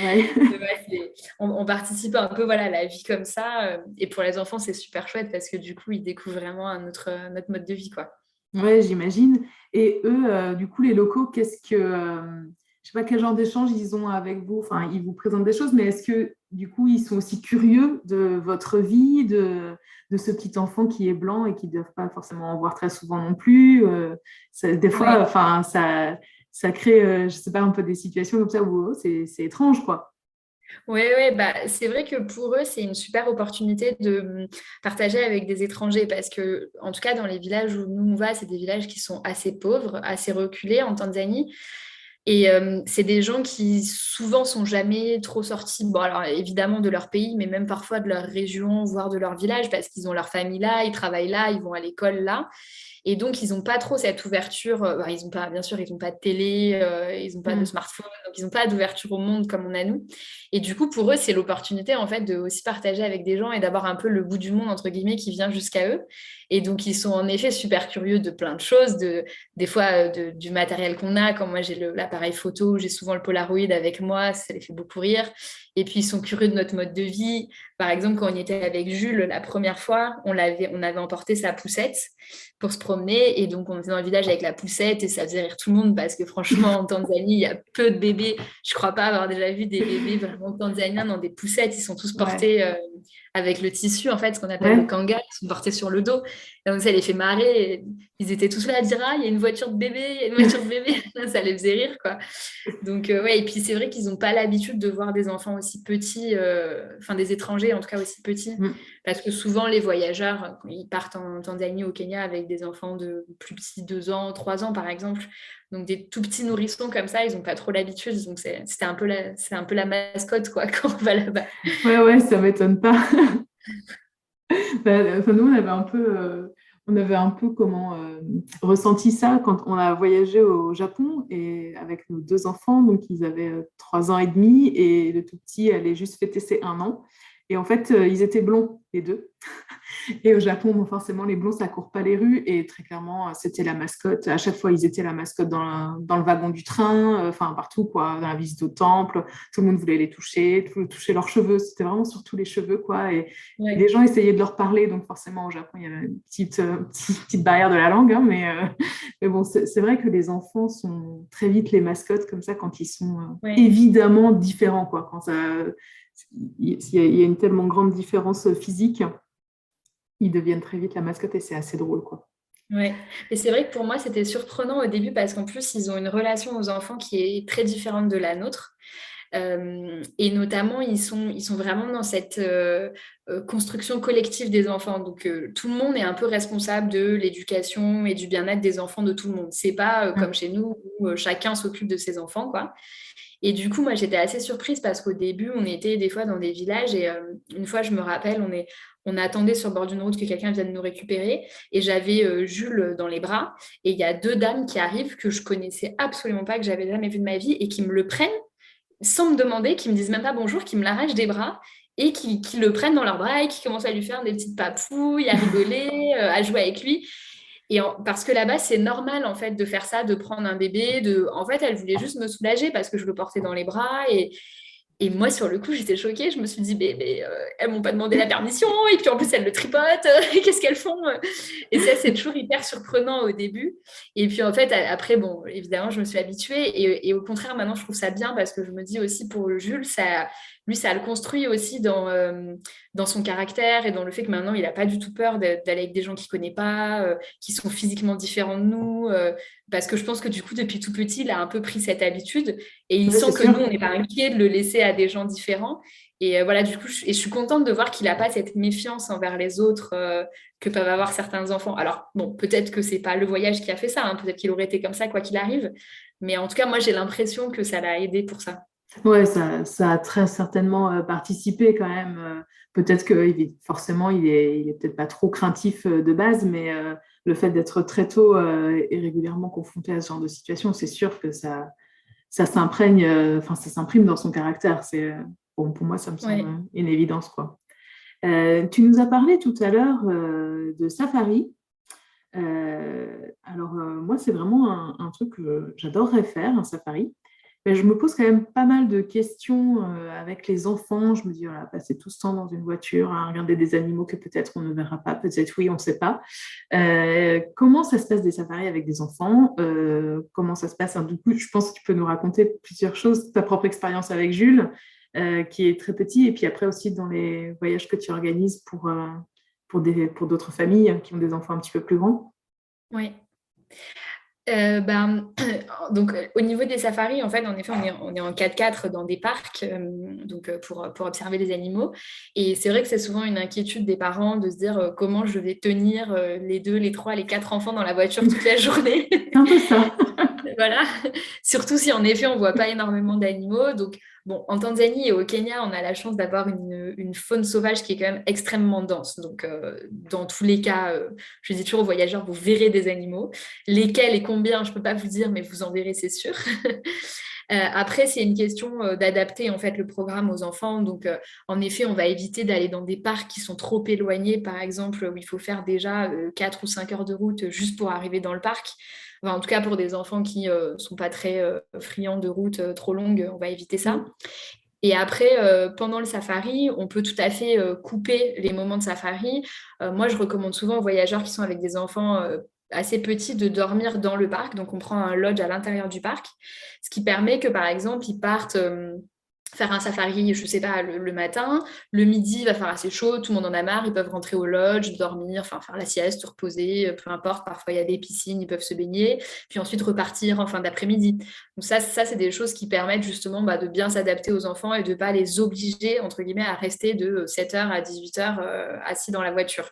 Ouais. Ouais, on participe un peu voilà, à la vie comme ça. Et pour les enfants, c'est super chouette parce que du coup, ils découvrent vraiment notre mode de vie, quoi. Ouais, j'imagine. Et eux, du coup, les locaux, je sais pas quel genre d'échange ils ont avec vous. Enfin, ils vous présentent des choses, mais est-ce que du coup, ils sont aussi curieux de votre vie, de ce petit enfant qui est blanc et qui ne doivent pas forcément en voir très souvent non plus. Des fois, Ouais. enfin, ça crée, je sais pas, un peu des situations comme ça où c'est étrange, quoi. Oui, bah, c'est vrai que pour eux, c'est une super opportunité de partager avec des étrangers parce que, en tout cas, dans les villages où nous on va, c'est des villages qui sont assez pauvres, assez reculés en Tanzanie. Et c'est des gens qui souvent sont jamais trop sortis, bon alors évidemment de leur pays, mais même parfois de leur région, voire de leur village, parce qu'ils ont leur famille là, ils travaillent là, ils vont à l'école là. Et donc, ils n'ont pas trop cette ouverture. Ils ont pas, bien sûr, ils n'ont pas de télé, ils n'ont pas de Mm. smartphone, donc ils n'ont pas d'ouverture au monde comme on a nous. Et du coup, pour eux, c'est l'opportunité en fait de aussi partager avec des gens et d'avoir un peu le bout du monde entre guillemets qui vient jusqu'à eux. Et donc, ils sont en effet super curieux de plein de choses, des fois du matériel qu'on a. Comme moi, j'ai l'appareil photo, j'ai souvent le Polaroid avec moi, ça les fait beaucoup rire. Et puis, ils sont curieux de notre mode de vie. Par exemple, quand on était avec Jules la première fois, on avait emporté sa poussette pour se promener. Et donc, on était dans le village avec la poussette et ça faisait rire tout le monde parce que franchement, en Tanzanie, il y a peu de bébés. Je ne crois pas avoir déjà vu des bébés vraiment tanzaniens dans des poussettes. Ils sont tous Ouais. portés avec le tissu, en fait, ce qu'on appelle le Ouais. kanga. Ils sont portés sur le dos. Et donc, ça les fait marrer. Et ils étaient tous là à dire, ah, il y a une voiture de bébé, il y a une voiture de bébé. Ça les faisait rire, quoi. Donc, ouais, et puis c'est vrai qu'ils n'ont pas l'habitude de voir des enfants aussi petits, enfin des étrangers en tout cas aussi petits, Mm. parce que souvent les voyageurs, ils partent en Tanzanie, au Kenya avec des enfants de plus petits, 2 ans, 3 ans par exemple, donc des tout petits nourrissons comme ça, ils n'ont pas trop l'habitude, donc c'est un peu la mascotte quoi quand on va là-bas. Ouais, ouais, ça m'étonne pas. Enfin, nous, on avait un peu ressenti ça quand on a voyagé au Japon et avec nos deux enfants, donc ils avaient 3 ans et demi et le tout petit allait juste fêter ses 1 an. Et en fait, ils étaient blonds, les deux. Et au Japon, bon, forcément, les blonds, ça court pas les rues. Et très clairement, c'était la mascotte. À chaque fois, ils étaient la mascotte dans le wagon du train, enfin partout, quoi, dans la visite au temple. Tout le monde voulait les toucher, toucher leurs cheveux. C'était vraiment surtout les cheveux, quoi. Et les Ouais. gens essayaient de leur parler. Donc forcément, au Japon, il y avait une petite barrière de la langue. Hein, mais bon, c'est vrai que les enfants sont très vite les mascottes comme ça quand ils sont Ouais. évidemment différents, quoi. Il y a une tellement grande différence physique, ils deviennent très vite la mascotte et c'est assez drôle, quoi. Ouais. Et c'est vrai que pour moi, c'était surprenant au début parce qu'en plus, ils ont une relation aux enfants qui est très différente de la nôtre. Et notamment, ils sont vraiment dans cette construction collective des enfants. Donc, tout le monde est un peu responsable de l'éducation et du bien-être des enfants de tout le monde. C'est pas comme Mm. chez nous où chacun s'occupe de ses enfants, quoi. Et du coup, moi, j'étais assez surprise parce qu'au début, on était des fois dans des villages et une fois, je me rappelle, on attendait sur le bord d'une route que quelqu'un vienne nous récupérer et j'avais Jules dans les bras et il y a deux dames qui arrivent que je connaissais absolument pas, que j'avais jamais vu de ma vie et qui me le prennent sans me demander, qui me disent même pas bonjour, qui me l'arrachent des bras et qui le prennent dans leurs bras et qui commencent à lui faire des petites papouilles, à rigoler, à jouer avec lui. Parce que là-bas, c'est normal en fait de faire ça, de prendre un bébé. En fait, elle voulait juste me soulager parce que je le portais dans les bras. Et moi, sur le coup, j'étais choquée. Je me suis dit, mais elles m'ont pas demandé la permission. Et puis en plus, elles le tripotent. Qu'est-ce qu'elles font? Et ça, c'est toujours hyper surprenant au début. Et puis en fait, après, bon, évidemment, je me suis habituée. Et au contraire, maintenant, je trouve ça bien parce que je me dis aussi pour Jules, lui, ça le construit aussi dans son caractère et dans le fait que maintenant, il n'a pas du tout peur d'aller avec des gens qu'il ne connaît pas, qui sont physiquement différents de nous. Parce que je pense que du coup, depuis tout petit, il a un peu pris cette habitude et il Ouais, c'est sent que nous, sûr. on n'est pas inquiet de le laisser à des gens différents. Et voilà, du coup, je suis contente de voir qu'il n'a pas cette méfiance envers les autres que peuvent avoir certains enfants. Alors, bon, peut-être que c'est pas le voyage qui a fait ça, hein, peut-être qu'il aurait été comme ça quoi qu'il arrive, mais en tout cas, moi, j'ai l'impression que ça l'a aidé pour ça. Ouais, ça a très certainement participé quand même. Peut-être que forcément, il est peut-être pas trop craintif de base, mais le fait d'être très tôt et régulièrement confronté à ce genre de situation, c'est sûr que ça s'imprègne, enfin, ça s'imprime dans son caractère. Bon, pour moi, ça me semble Ouais. une évidence, quoi. Tu nous as parlé tout à l'heure de safari. Alors, moi, c'est vraiment un truc que j'adorerais faire, un safari. Mais je me pose quand même pas mal de questions avec les enfants. Je me dis, voilà, passer tout ce temps dans une voiture à regarder des animaux que peut-être on ne verra pas, peut-être oui, on ne sait pas. Comment ça se passe des safaris avec des enfants? Comment ça se passe? Hein, du coup, je pense que tu peux nous raconter plusieurs choses, ta propre expérience avec Jules, qui est très petit, et puis après aussi dans les voyages que tu organises pour d'autres familles qui ont des enfants un petit peu plus grands. Ouais. Ben, donc, au niveau des safaris, en fait, en effet, on est en 4x4 dans des parcs donc, pour observer les animaux. Et c'est vrai que c'est souvent une inquiétude des parents de se dire comment je vais tenir les 2, les 3, les 4 enfants dans la voiture toute la journée. C'est un peu ça. Voilà, surtout si en effet on voit pas énormément d'animaux. Donc, bon, en Tanzanie et au Kenya, on a la chance d'avoir une faune sauvage qui est quand même extrêmement dense. Donc, dans tous les cas, je dis toujours aux voyageurs, vous verrez des animaux. Lesquels et combien, je peux pas vous dire, mais vous en verrez, c'est sûr. Après, c'est une question d'adapter en fait le programme aux enfants. Donc, en effet, on va éviter d'aller dans des parcs qui sont trop éloignés, par exemple, où il faut faire déjà 4 ou 5 heures de route juste pour arriver dans le parc. Enfin, en tout cas, pour des enfants qui ne sont pas très friands de routes trop longues, on va éviter ça. Mm. Et après, pendant le safari, on peut tout à fait couper les moments de safari. Moi, je recommande souvent aux voyageurs qui sont avec des enfants assez petits de dormir dans le parc. Donc, on prend un lodge à l'intérieur du parc, ce qui permet que, par exemple, ils partent faire un safari, je ne sais pas, le matin. Le midi, il va faire assez chaud, tout le monde en a marre. Ils peuvent rentrer au lodge, dormir, enfin faire la sieste, se reposer, peu importe. Parfois, il y a des piscines, ils peuvent se baigner. Puis ensuite, repartir en fin d'après-midi. Donc ça c'est des choses qui permettent justement de bien s'adapter aux enfants et de ne pas les obliger, entre guillemets, à rester de 7h à 18h assis dans la voiture.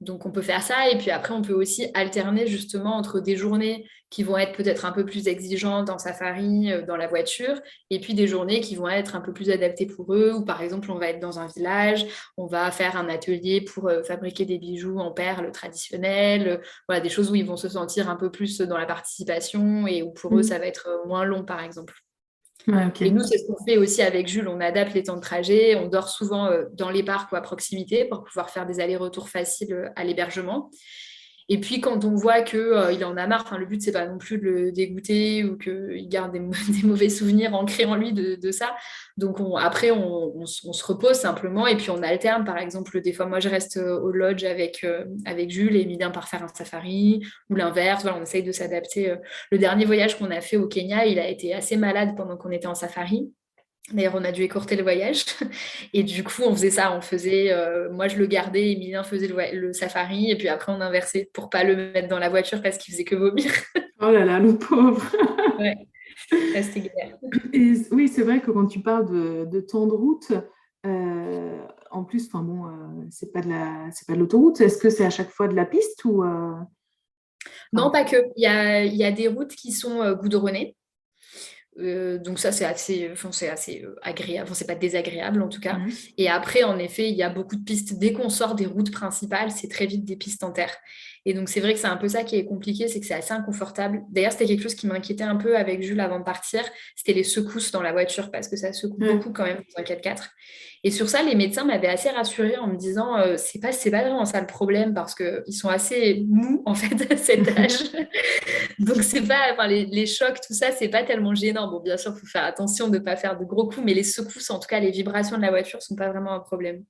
Donc, on peut faire ça. Et puis après, on peut aussi alterner justement entre des journées qui vont être peut-être un peu plus exigeantes en safari, dans la voiture, et puis des journées qui vont être un peu plus adaptées pour eux. Ou par exemple, on va être dans un village, on va faire un atelier pour fabriquer des bijoux en perles traditionnelles. Voilà, des choses où ils vont se sentir un peu plus dans la participation et où pour eux, Mm. ça va être moins long, par exemple. Ouais, ok. Et nous, c'est ce qu'on fait aussi avec Jules. On adapte les temps de trajet. On dort souvent dans les parcs ou à proximité pour pouvoir faire des allers-retours faciles à l'hébergement. Et puis, quand on voit qu'il en a marre, enfin, le but, c'est pas non plus de le dégoûter ou qu'il garde des mauvais souvenirs ancrés en lui de ça. Donc, après, on se repose simplement et puis on alterne. Par exemple, des fois, moi, je reste au lodge avec Jules et Emilien part faire un safari ou l'inverse. Voilà, on essaye de s'adapter. Le dernier voyage qu'on a fait au Kenya, il a été assez malade pendant qu'on était en safari. D'ailleurs, on a dû écourter le voyage. Et du coup, on faisait ça. Moi, je le gardais, Emilien faisait le safari. Et puis après, on inversait pour pas le mettre dans la voiture parce qu'il faisait que vomir. Oh là là, le pauvre. Ouais, là, c'était galère. Et oui, c'est vrai que quand tu parles de temps de route, en plus, enfin bon, c'est pas de l'autoroute. Est-ce que c'est à chaque fois de la piste ou Non, enfin, pas que. Il y a des routes qui sont goudronnées. Donc ça, c'est assez agréable. Enfin, c'est pas désagréable en tout cas. mhm. Et après, en effet, il y a beaucoup de pistes. Dès qu'on sort des routes principales, c'est très vite des pistes en terre. Et donc c'est vrai que c'est un peu ça qui est compliqué, c'est que c'est assez inconfortable. D'ailleurs, c'était quelque chose qui m'inquiétait un peu avec Jules avant de partir. C'était les secousses dans la voiture parce que ça secoue Ouais. beaucoup quand même dans un 4x4. Et sur ça, les médecins m'avaient assez rassurée en me disant c'est pas vraiment ça le problème parce qu'ils sont assez mous en fait à cet âge. Donc, c'est pas, enfin, les chocs, tout ça, c'est pas tellement gênant. Bon, bien sûr, il faut faire attention de ne pas faire de gros coups, mais les secousses, en tout cas, les vibrations de la voiture sont pas vraiment un problème.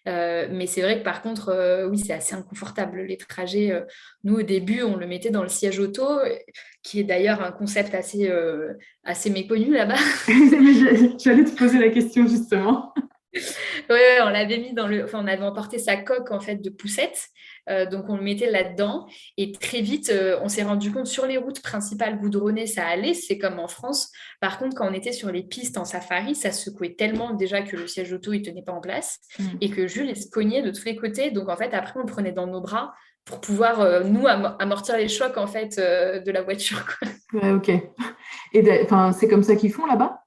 Mais c'est vrai que par contre, oui, c'est assez inconfortable les trajets. Nous, au début, on le mettait dans le siège auto, qui est d'ailleurs un concept assez méconnu là-bas. Mais j'allais te poser la question justement. Ouais, on l'avait mis enfin, on avait emporté sa coque en fait de poussette, donc on le mettait là-dedans. Et très vite, on s'est rendu compte sur les routes principales goudronnées, ça allait, c'est comme en France. Par contre, quand on était sur les pistes en safari, ça secouait tellement déjà que le siège auto il tenait pas en place et que Jules il se cognait de tous les côtés. Donc en fait, après, on le prenait dans nos bras pour pouvoir nous amortir les chocs en fait de la voiture, quoi. Ouais, ok. Et enfin, c'est comme ça qu'ils font là-bas?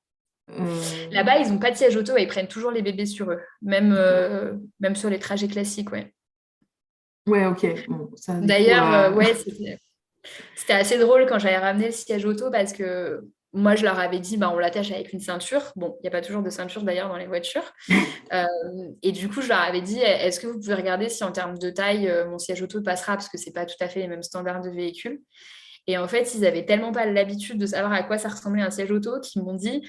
Là-bas, ils n'ont pas de siège auto et ils prennent toujours les bébés sur eux, même sur les trajets classiques, ouais. Ouais, ok. Bon, ça, du coup, D'ailleurs, ouais, c'était assez drôle quand j'avais ramené le siège auto parce que moi, je leur avais dit, bah, on l'attache avec une ceinture. Bon, il n'y a pas toujours de ceinture d'ailleurs dans les voitures. Euh, et du coup, je leur avais dit, est-ce que vous pouvez regarder si en termes de taille, mon siège auto passera parce que c'est pas tout à fait les mêmes standards de véhicule. Et en fait, ils avaient tellement pas l'habitude de savoir à quoi ça ressemblait un siège auto qu'ils m'ont dit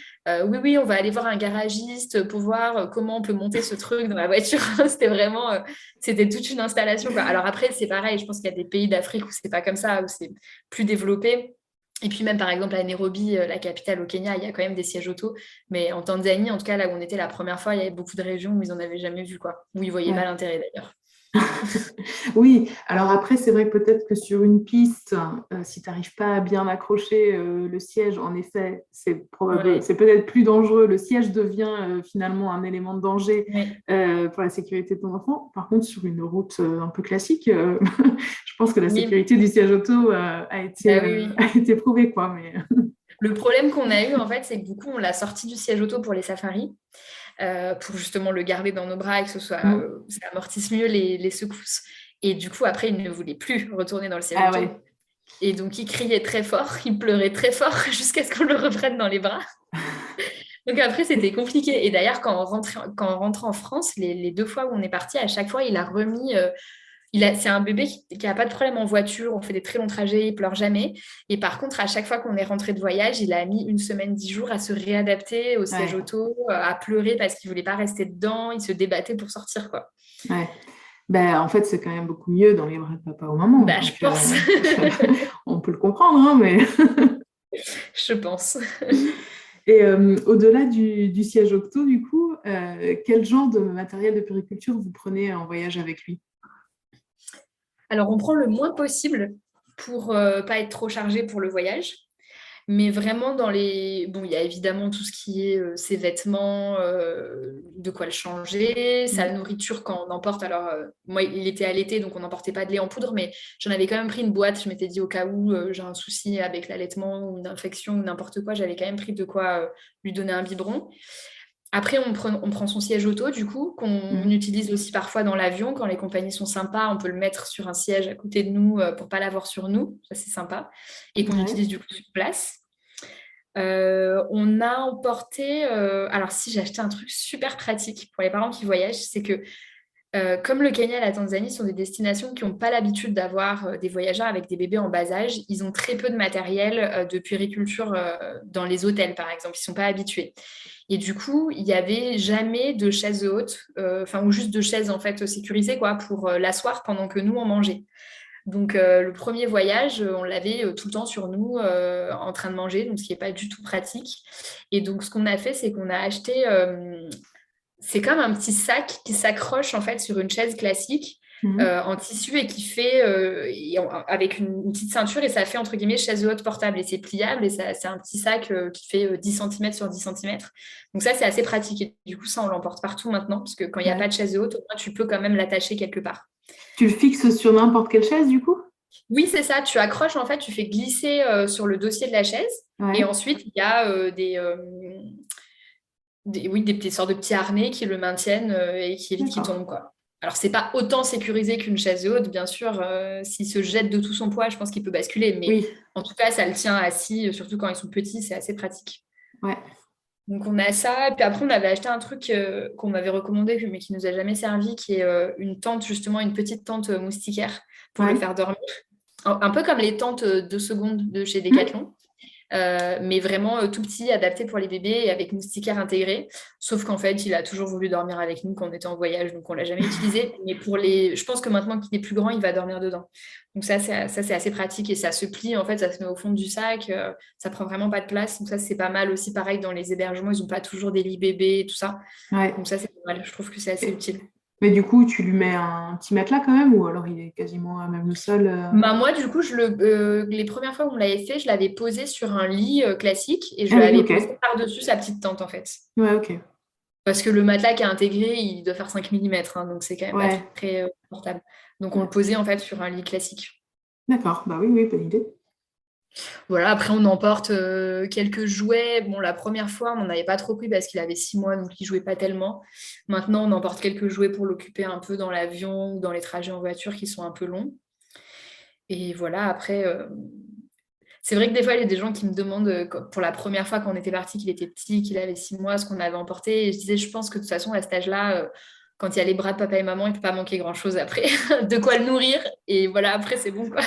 oui, oui, on va aller voir un garagiste pour voir comment on peut monter ce truc dans la voiture. C'était vraiment, c'était toute une installation, quoi. Alors après, c'est pareil, je pense qu'il y a des pays d'Afrique où c'est pas comme ça, où c'est plus développé. Et puis même, par exemple, à Nairobi, la capitale au Kenya, il y a quand même des sièges auto. Mais en Tanzanie, en tout cas, là où on était la première fois, il y avait beaucoup de régions où ils n'en avaient jamais vu, quoi. Où ils voyaient pas ouais. l'intérêt d'ailleurs. Oui, alors après, c'est vrai que peut-être que sur une piste, si tu n'arrives pas à bien accrocher le siège, en effet, Ouais. c'est peut-être plus dangereux. Le siège devient finalement un élément de danger Ouais. pour la sécurité de ton enfant. Par contre, sur une route un peu classique, je pense que la Oui, sécurité du siège auto bah oui, oui. a été prouvée, quoi. Mais... Le problème qu'on a eu, en fait, c'est que du coup, on l'a sorti du siège auto pour les safaris, pour justement le garder dans nos bras et que Mm. ça amortisse mieux les secousses. Et du coup, après, il ne voulait plus retourner dans le siège Ah ouais. auto. Et donc, il criait très fort, il pleurait très fort jusqu'à ce qu'on le reprenne dans les bras. Donc après, c'était compliqué. Et d'ailleurs, quand on rentrait en France, les deux fois où on est parti, à chaque fois, il a remis c'est un bébé qui n'a pas de problème en voiture, on fait des très longs trajets, il pleure jamais. Et par contre, à chaque fois qu'on est rentré de voyage, il a mis une semaine, 10 jours à se réadapter au siège Ouais. auto, à pleurer parce qu'il voulait pas rester dedans, il se débattait pour sortir, quoi. Ouais. Ben, en fait, c'est quand même beaucoup mieux dans les bras de papa ou maman. Bah, je Donc, pense. on peut le comprendre, hein, mais... Je pense. Et au-delà du siège octo, du coup, quel genre de matériel de périculture vous prenez en voyage avec lui? Alors, on prend le moins possible pour pas être trop chargé pour le voyage. Mais vraiment dans les... Bon, il y a évidemment tout ce qui est ses vêtements, de quoi le changer, sa Mm. nourriture quand on emporte. Alors, moi, il était allaité, donc on n'emportait pas de lait en poudre, mais j'en avais quand même pris une boîte. Je m'étais dit au cas où j'ai un souci avec l'allaitement ou une infection ou n'importe quoi, j'avais quand même pris de quoi lui donner un biberon. Après, on prend son siège auto, du coup, qu'on Mm. utilise aussi parfois dans l'avion. Quand les compagnies sont sympas, on peut le mettre sur un siège à côté de nous pour pas l'avoir sur nous. Ça, c'est sympa. Et qu'on Ouais. utilise du coup sur place. On a emporté, alors si j'ai acheté un truc super pratique pour les parents qui voyagent, c'est que comme le Kenya et la Tanzanie sont des destinations qui n'ont pas l'habitude d'avoir des voyageurs avec des bébés en bas âge, ils ont très peu de matériel de puériculture dans les hôtels, par exemple. Ils ne sont pas habitués. Et du coup, il n'y avait jamais de chaise haute, enfin, ou juste de chaises en fait sécurisées quoi, pour l'asseoir pendant que nous, on mangeait. Donc, le premier voyage, on l'avait tout le temps sur nous en train de manger, donc ce qui n'est pas du tout pratique. Et donc, ce qu'on a fait, c'est qu'on a acheté, c'est comme un petit sac qui s'accroche en fait sur une chaise classique Mm. en tissu et qui fait, avec une petite ceinture, et ça fait entre guillemets chaise haute portable. Et c'est pliable et c'est un petit sac qui fait 10 cm sur 10 cm. Donc, ça, c'est assez pratique. Et du coup, ça, on l'emporte partout maintenant, parce que quand il n'y a pas Ouais. de chaise haute, au moins, tu peux quand même l'attacher quelque part. Tu le fixes sur n'importe quelle chaise, du coup? Oui, c'est ça. Tu accroches, en fait, tu fais glisser sur le dossier de la chaise. Et Ouais. ensuite, il y a oui, des sortes de petits harnais qui le maintiennent et qui évitent qu'il D'accord. tombe, quoi. Alors, c'est pas autant sécurisé qu'une chaise haute, bien sûr. S'il se jette de tout son poids, je pense qu'il peut basculer. Mais Oui. en tout cas, ça le tient assis, surtout quand ils sont petits, c'est assez pratique. Ouais. Donc, on a ça. Et puis après, on avait acheté un truc qu'on m'avait recommandé, mais qui nous a jamais servi, qui est une tente, justement, une petite tente moustiquaire pour le Ouais. faire dormir. Un peu comme les tentes de seconde de chez Mm. Decathlon. mais vraiment tout petit, adapté pour les bébés et avec moustiquaire intégré. Sauf qu'en fait, il a toujours voulu dormir avec nous quand on était en voyage, donc on l'a jamais utilisé. Mais je pense que maintenant qu'il est plus grand, il va dormir dedans. Donc ça, c'est assez pratique et ça se plie, en fait, ça se met au fond du sac, ça prend vraiment pas de place. Donc ça, c'est pas mal aussi. Pareil, dans les hébergements, ils n'ont pas toujours des lits bébés et tout ça. Ouais. Donc ça, c'est pas mal. Je trouve que c'est assez utile. Mais du coup, tu lui mets un petit matelas quand même, ou alors il est quasiment à même le sol Bah, moi, du coup, les premières fois où on l'avait fait, je l'avais posé sur un lit classique et je Ah oui, l'avais ok. posé par-dessus sa petite tente, en fait. Ouais, ok. Parce que le matelas qui est intégré, il doit faire 5 millimètres, hein, donc c'est quand même pas Ouais. très confortable. Donc on Ouais. le posait en fait sur un lit classique. D'accord. Bah oui, oui, bonne idée. Voilà, après on emporte quelques jouets. Bon, la première fois, on n'en avait pas trop pris parce qu'il avait 6 mois, donc il jouait pas tellement. Maintenant, on emporte quelques jouets pour l'occuper un peu dans l'avion ou dans les trajets en voiture qui sont un peu longs. Et voilà, après, c'est vrai que des fois, il y a des gens qui me demandent, pour la première fois quand on était parti, qu'il était petit, qu'il avait 6 mois, ce qu'on avait emporté. Et je disais, je pense que de toute façon, à cet âge-là, quand il y a les bras de papa et maman, il ne peut pas manquer grand-chose après. De quoi le nourrir. Et voilà, après, c'est bon, quoi.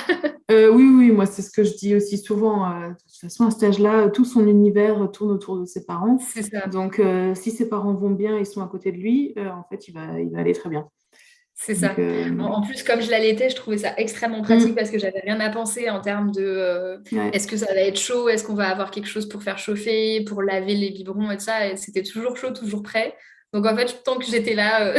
Oui, oui, moi, c'est ce que je dis aussi souvent. De toute façon, à cet âge-là, tout son univers tourne autour de ses parents. C'est ça. Donc, si ses parents vont bien, ils sont à côté de lui, en fait, il va aller très bien. C'est Donc, ça. En plus, comme je l'allaitais, je trouvais ça extrêmement pratique mm, parce que j'avais rien à penser en termes de ouais. est-ce que ça va être chaud, est-ce qu'on va avoir quelque chose pour faire chauffer, pour laver les biberons et tout ça. Et c'était toujours chaud, toujours prêt. Donc en fait, tant que j'étais là,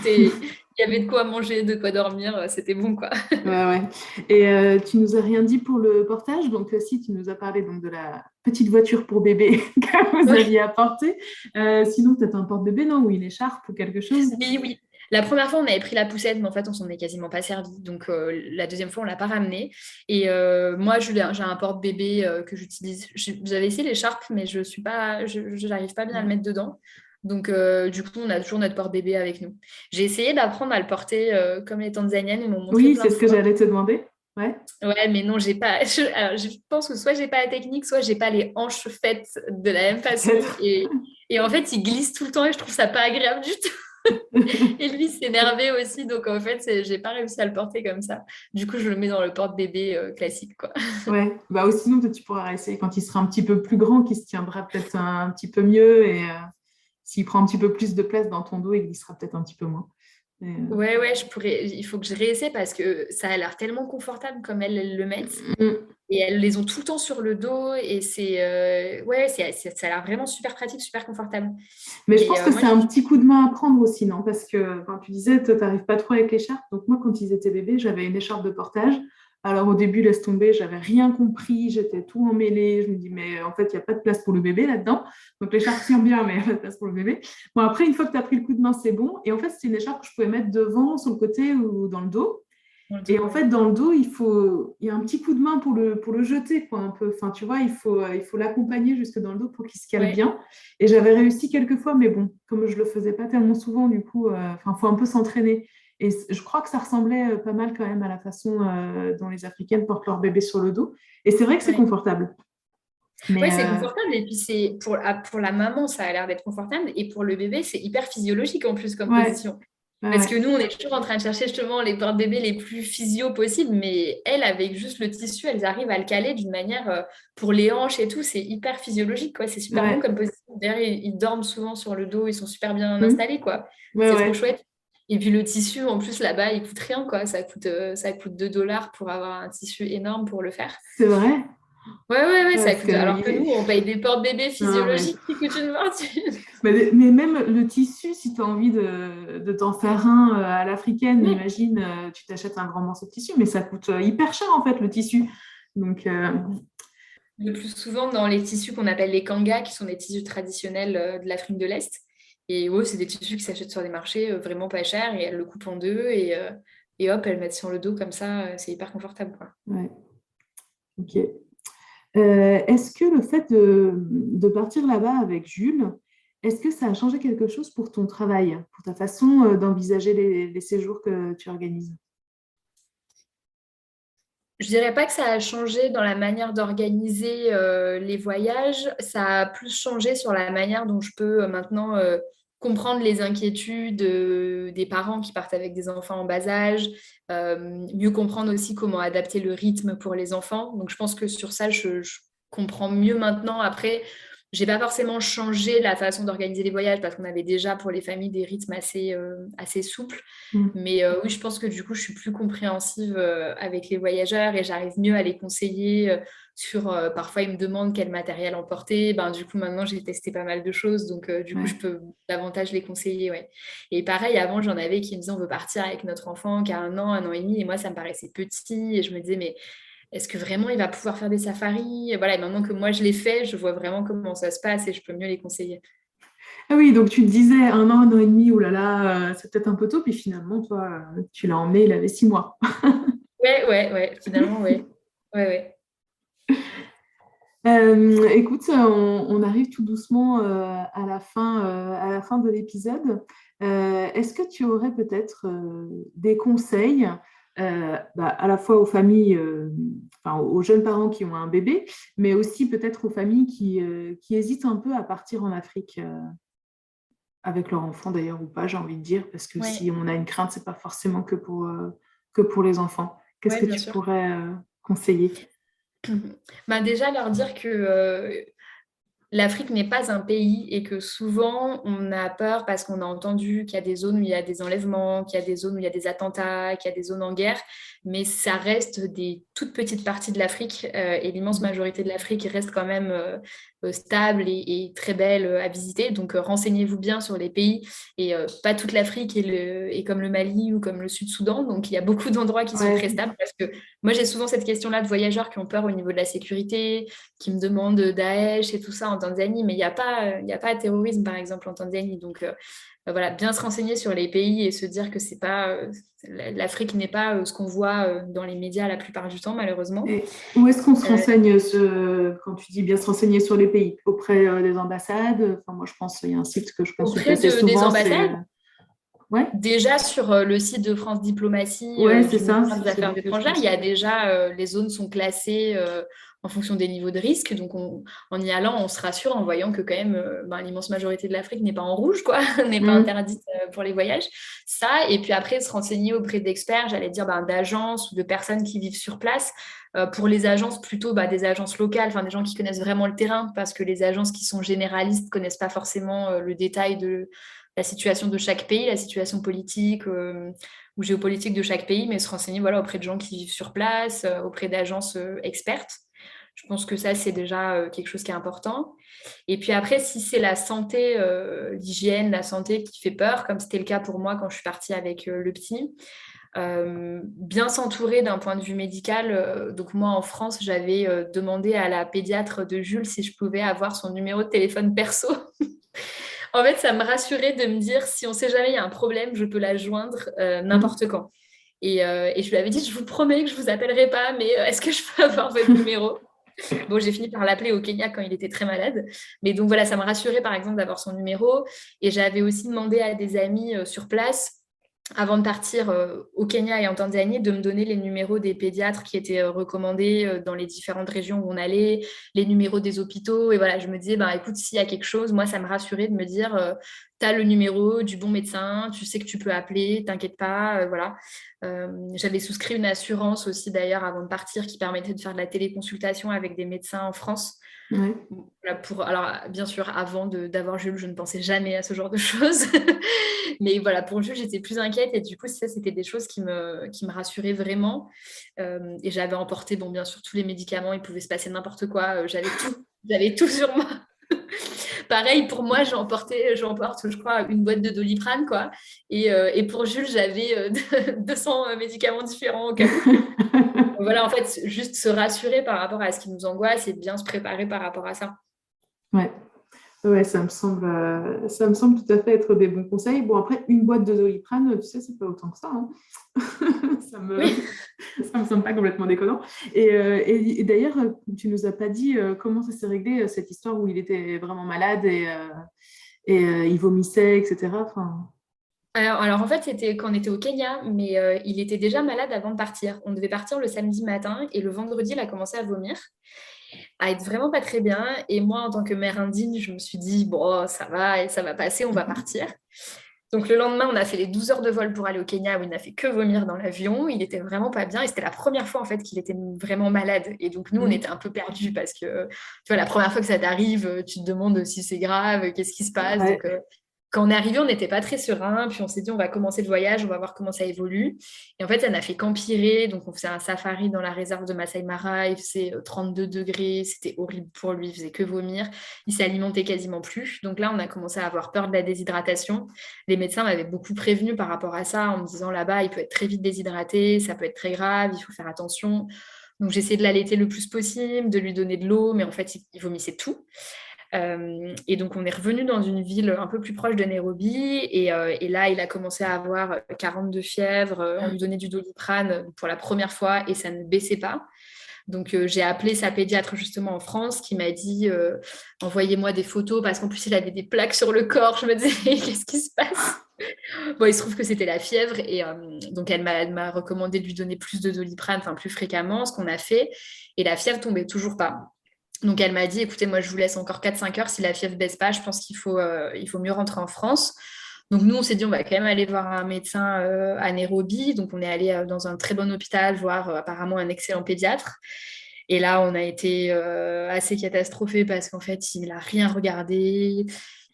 il y avait de quoi manger, de quoi dormir, c'était bon quoi. Ouais, ouais. Et tu nous as rien dit pour le portage. Donc, si tu nous as parlé donc, de la petite voiture pour bébé que vous Oui, aviez apportée. Sinon, peut-être un porte-bébé, non? Ou une écharpe ou quelque chose. oui, oui. La première fois, on avait pris la poussette, mais en fait, on s'en est quasiment pas servi. Donc, la deuxième fois, on l'a pas ramené. Et moi, j'ai un porte-bébé que j'utilise. J'avais essayé l'écharpe, mais je n'arrive pas bien à le Ouais. mettre dedans. Donc, du coup, on a toujours notre porte-bébé avec nous. J'ai essayé d'apprendre à le porter comme les Tanzaniennes, ils m'ont montré Oui, plein c'est de ce que fois. j'allais te demander. Ouais. Ouais, mais non, j'ai pas. Alors, je pense que soit j'ai pas la technique, soit j'ai pas les hanches faites de la même façon. Peut-être. Et en fait, il glisse tout le temps et je trouve ça pas agréable du tout. Et lui s'énervait aussi, donc en fait, j'ai pas réussi à le porter comme ça. Du coup, je le mets dans le porte-bébé classique, quoi. Ouais, bah, ou sinon, peut-être tu pourras essayer quand il sera un petit peu plus grand, qu'il se tiendra peut-être un petit peu mieux et s'il prend un petit peu plus de place dans ton dos, il glissera peut-être un petit peu moins. Et, Ouais, ouais, il faut que je réessaie parce que ça a l'air tellement confortable comme elles le mettent. mm. Et elles les ont tout le temps sur le dos et ouais, ça a l'air vraiment super pratique, super confortable. Mais je Et pense que moi, c'est un petit coup de main à prendre aussi, non? Parce que quand tu disais, toi, tu n'arrives pas trop avec l'écharpe. Donc moi, quand ils étaient bébés, j'avais une écharpe de portage. Alors au début, laisse tomber, j'avais rien compris, j'étais tout emmêlée. Je me dis, mais en fait, il n'y a pas de place pour le bébé là-dedans. Donc l'écharpe tient bien, mais il n'y a pas de place pour le bébé. Bon, après, une fois que tu as pris le coup de main, c'est bon. Et en fait, c'est une écharpe que je pouvais mettre devant, sur le côté ou dans le dos. dans le Et dos, en ouais. fait, dans le dos, il y a un petit coup de main pour le jeter, quoi, un peu. Enfin, tu vois, il faut l'accompagner jusque dans le dos pour qu'il se cale Ouais, bien. Et j'avais réussi quelques fois, mais bon, comme je le faisais pas tellement souvent, du coup, enfin, faut un peu s'entraîner. Et je crois que ça ressemblait pas mal quand même à la façon dont les Africaines portent leur bébé sur le dos. Et c'est vrai que c'est ouais. confortable. Mais Ouais, c'est confortable. Et puis, pour la maman, ça a l'air d'être confortable. Et pour le bébé, c'est hyper physiologique en plus comme ouais, position. ouais, Parce ouais. que nous, on est toujours en train de chercher justement les porte-bébés les plus physio possibles, mais elles, avec juste le tissu, elles arrivent à le caler d'une manière, pour les hanches et tout, c'est hyper physiologique, quoi. C'est super bon Ouais. comme position. D'ailleurs, ils dorment souvent sur le dos, ils sont super bien Hmm. installés, quoi. Ouais, C'est trop ouais. chouette. Et puis le tissu, en plus, là-bas, il coûte rien, quoi. Ça coûte 2 $ pour avoir un tissu énorme pour le faire. C'est vrai. Ouais, ouais, ouais, Ouais, ça parce coûte. Alors que que nous, on paye des porte-bébés non, mais physiologiques qui coûtent une fortune. Mais même le tissu, si tu as envie de t'en faire un à l'africaine, Mm. imagine, tu t'achètes un grand morceau de tissu, mais ça coûte hyper cher en fait le tissu. Donc, Le plus souvent dans les tissus qu'on appelle les kangas, qui sont des tissus traditionnels de l'Afrique de l'Est. Et ouais, c'est des tissus qui s'achètent sur des marchés vraiment pas chers et elles le coupent en deux et hop, elles le mettent sur le dos comme ça, c'est hyper confortable, quoi. ouais, ok. Est-ce que le fait de partir là-bas avec Jules, est-ce que ça a changé quelque chose pour ton travail, pour ta façon d'envisager les séjours que tu organises? Je dirais pas que ça a changé dans la manière d'organiser les voyages, ça a plus changé sur la manière dont je peux maintenant comprendre les inquiétudes des parents qui partent avec des enfants en bas âge, mieux comprendre aussi comment adapter le rythme pour les enfants. Donc je pense que sur ça, je comprends mieux maintenant. Après, j'ai pas forcément changé la façon d'organiser les voyages parce qu'on avait déjà pour les familles des rythmes assez souples. Mm. Mais oui, je pense que du coup, je suis plus compréhensive avec les voyageurs et j'arrive mieux à les conseiller parfois, ils me demandent quel matériel emporter. Ben, du coup, maintenant, j'ai testé pas mal de choses. Donc, du coup, Ouais. je peux davantage les conseiller. Ouais. Et pareil, avant, j'en avais qui me disaient on veut partir avec notre enfant qui a 1 an, 1 an et demi. Et moi, ça me paraissait petit. Et je me disais, mais est-ce que vraiment il va pouvoir faire des safaris? Et voilà, et maintenant que moi, je l'ai fait, je vois vraiment comment ça se passe et je peux mieux les conseiller. Ah oui, donc tu te disais 1 an, 1 an et demi, oh là là, c'est peut-être un peu tôt, puis finalement, toi, tu l'as emmené, il avait 6 mois. Ouais, ouais, ouais, finalement, ouais. Ouais, ouais. Écoute, on arrive tout doucement à la fin de l'épisode. Est-ce que tu aurais peut-être des conseils à la fois aux familles, enfin, aux jeunes parents qui ont un bébé, mais aussi peut-être aux familles qui hésitent un peu à partir en Afrique avec leur enfant d'ailleurs ou pas, j'ai envie de dire, parce que Ouais, si on a une crainte, c'est pas forcément que pour les enfants. Qu'est-ce ouais, que bien tu sûr. pourrais conseiller? Bah, déjà, leur dire que l'Afrique n'est pas un pays et que souvent on a peur parce qu'on a entendu qu'il y a des zones où il y a des enlèvements, qu'il y a des zones où il y a des attentats, qu'il y a des zones en guerre, mais ça reste des toutes petites parties de l'Afrique et l'immense majorité de l'Afrique reste quand même stable et très belle à visiter. Donc renseignez-vous bien sur les pays et pas toute l'Afrique est comme le Mali ou comme le Sud-Soudan. Donc il y a beaucoup d'endroits qui sont Ouais, très stables parce que moi j'ai souvent cette question-là de voyageurs qui ont peur au niveau de la sécurité qui me demandent Daesh et tout ça en Tanzanie, mais il y a pas de terrorisme, par exemple, en Tanzanie. Donc, voilà, bien se renseigner sur les pays et se dire que c'est pas, l'Afrique n'est pas ce qu'on voit dans les médias la plupart du temps, malheureusement. et où est-ce qu'on se Euh, renseigne quand tu dis bien se renseigner sur les pays? Auprès des ambassades? Enfin, moi, je pense qu'il y a un site que je consulte auprès assez des souvent, c'est... ambassades, Ouais, déjà sur le site de France Diplomatie ouais, c'est du ça, ministère c'est des Affaires celui que je étrangères, il y a consulte. déjà les zones sont classées en fonction des niveaux de risque. Donc en y allant, on se rassure en voyant que quand même l'immense majorité de l'Afrique n'est pas en rouge, quoi, n'est pas Mm. interdite pour les voyages. Ça, et puis après se renseigner auprès d'experts, j'allais dire d'agences ou de personnes qui vivent sur place. Pour les agences, plutôt des agences locales, enfin des gens qui connaissent vraiment le terrain, parce que les agences qui sont généralistes connaissent pas forcément le détail de la situation de chaque pays, la situation politique ou géopolitique de chaque pays, mais se renseigner voilà, auprès de gens qui vivent sur place, auprès d'agences expertes. Je pense que ça, c'est déjà quelque chose qui est important. Et puis après, si c'est la santé, l'hygiène, la santé qui fait peur, comme c'était le cas pour moi quand je suis partie avec le petit, bien s'entourer d'un point de vue médical. Donc moi, en France, j'avais demandé à la pédiatre de Jules si je pouvais avoir son numéro de téléphone perso. En fait, ça me rassurait de me dire, si on sait jamais, il y a un problème, je peux la joindre Mm. n'importe quand. Et je lui avais dit, je vous promets que je ne vous appellerai pas, mais est-ce que je peux avoir votre numéro? Bon, j'ai fini par l'appeler au Kenya quand il était très malade. Mais donc voilà, ça me rassurait par exemple d'avoir son numéro. Et j'avais aussi demandé à des amis sur place avant de partir au Kenya et en Tanzanie, de me donner les numéros des pédiatres qui étaient recommandés dans les différentes régions où on allait, les numéros des hôpitaux. Et voilà, je me disais, bah, écoute, s'il y a quelque chose, moi, ça me rassurait de me dire, tu as le numéro du bon médecin, tu sais que tu peux appeler, t'inquiète pas. Voilà. J'avais souscrit une assurance aussi, d'ailleurs, avant de partir, qui permettait de faire de la téléconsultation avec des médecins en France. Ouais. Voilà, alors, bien sûr, avant d'avoir Jules, je ne pensais jamais à ce genre de choses. Mais voilà, pour Jules, j'étais plus inquiète. Et du coup, ça, c'était des choses qui me rassuraient vraiment. Et j'avais emporté, bon, bien sûr, tous les médicaments. Il pouvait se passer n'importe quoi. J'avais tout. J'avais tout sur moi. Pareil, pour moi, j'emporte, je crois, une boîte de Doliprane, quoi. Et pour Jules, j'avais 200 médicaments différents au cas où. Voilà, en fait, juste se rassurer par rapport à ce qui nous angoisse et bien se préparer par rapport à ça. Ouais. Ouais, ça me semble tout à fait être des bons conseils. Bon, après, une boîte de Doliprane, tu sais, c'est pas autant que ça, hein. Ça me, Oui. ça me semble pas complètement déconnant. Et d'ailleurs, tu nous as pas dit comment ça s'est réglé, cette histoire où il était vraiment malade et il vomissait, etc. Enfin, Alors, en fait, c'était quand on était au Kenya, mais il était déjà malade avant de partir. On devait partir le samedi matin et le vendredi, il a commencé à vomir, à être vraiment pas très bien. Et moi, en tant que mère indigne, je me suis dit, bon, ça va passer, on va partir. Donc le lendemain, on a fait les 12 heures de vol pour aller au Kenya où il n'a fait que vomir dans l'avion. Il était vraiment pas bien et c'était la première fois en fait qu'il était vraiment malade. Et donc nous, on était un peu perdus parce que tu vois, la première fois que ça t'arrive, tu te demandes si c'est grave, qu'est-ce qui se passe. Ouais. Donc quand on est arrivé, on n'était pas très serein. Puis on s'est dit, on va commencer le voyage, on va voir comment ça évolue. Et en fait, ça n'a fait qu'empirer. Donc on faisait un safari dans la réserve de Masai Mara. Il faisait 32 degrés. C'était horrible pour lui. Il faisait que vomir. Il s'alimentait quasiment plus. Donc là, on a commencé à avoir peur de la déshydratation. Les médecins m'avaient beaucoup prévenu par rapport à ça en me disant là-bas, il peut être très vite déshydraté, ça peut être très grave, il faut faire attention. Donc j'essayais de l'allaiter le plus possible, de lui donner de l'eau, mais en fait, il vomissait tout. Et donc, on est revenu dans une ville un peu plus proche de Nairobi. Et là, il a commencé à avoir 42 fièvres. On lui donnait du Doliprane pour la première fois et ça ne baissait pas. Donc, j'ai appelé sa pédiatre justement en France qui m'a dit envoyez-moi des photos parce qu'en plus, il avait des plaques sur le corps. Je me disais qu'est-ce qui se passe? Bon, il se trouve que c'était la fièvre et donc elle m'a recommandé de lui donner plus de Doliprane, enfin plus fréquemment, ce qu'on a fait. Et la fièvre tombait toujours pas. Donc, elle m'a dit, écoutez, moi, je vous laisse encore 4-5 heures. Si la fièvre ne baisse pas, je pense qu'il faut mieux rentrer en France. Donc, nous, on s'est dit, on va quand même aller voir un médecin à Nairobi. Donc, on est allé dans un très bon hôpital voir apparemment un excellent pédiatre. Et là, on a été assez catastrophés parce qu'en fait, il n'a rien regardé.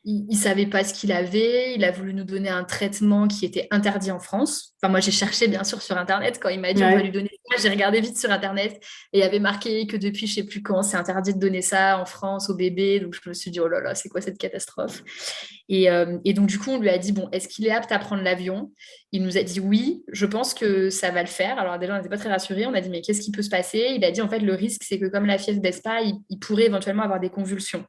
Il ne savait pas ce qu'il avait. Il a voulu nous donner un traitement qui était interdit en France. Enfin, moi, j'ai cherché, bien sûr, sur Internet. Quand il m'a dit, on va lui donner ça, j'ai regardé vite sur Internet. Et il y avait marqué que depuis, je ne sais plus quand, c'est interdit de donner ça en France aux bébés. Donc, je me suis dit, oh là là, c'est quoi cette catastrophe? Et donc, du coup, on lui a dit, bon, est-ce qu'il est apte à prendre l'avion? Il nous a dit oui, je pense que ça va le faire. Alors, déjà, on n'était pas très rassurés. On a dit, mais qu'est-ce qui peut se passer? Il a dit, en fait, le risque, c'est que comme la fièvre ne baisse pas, il pourrait éventuellement avoir des convulsions.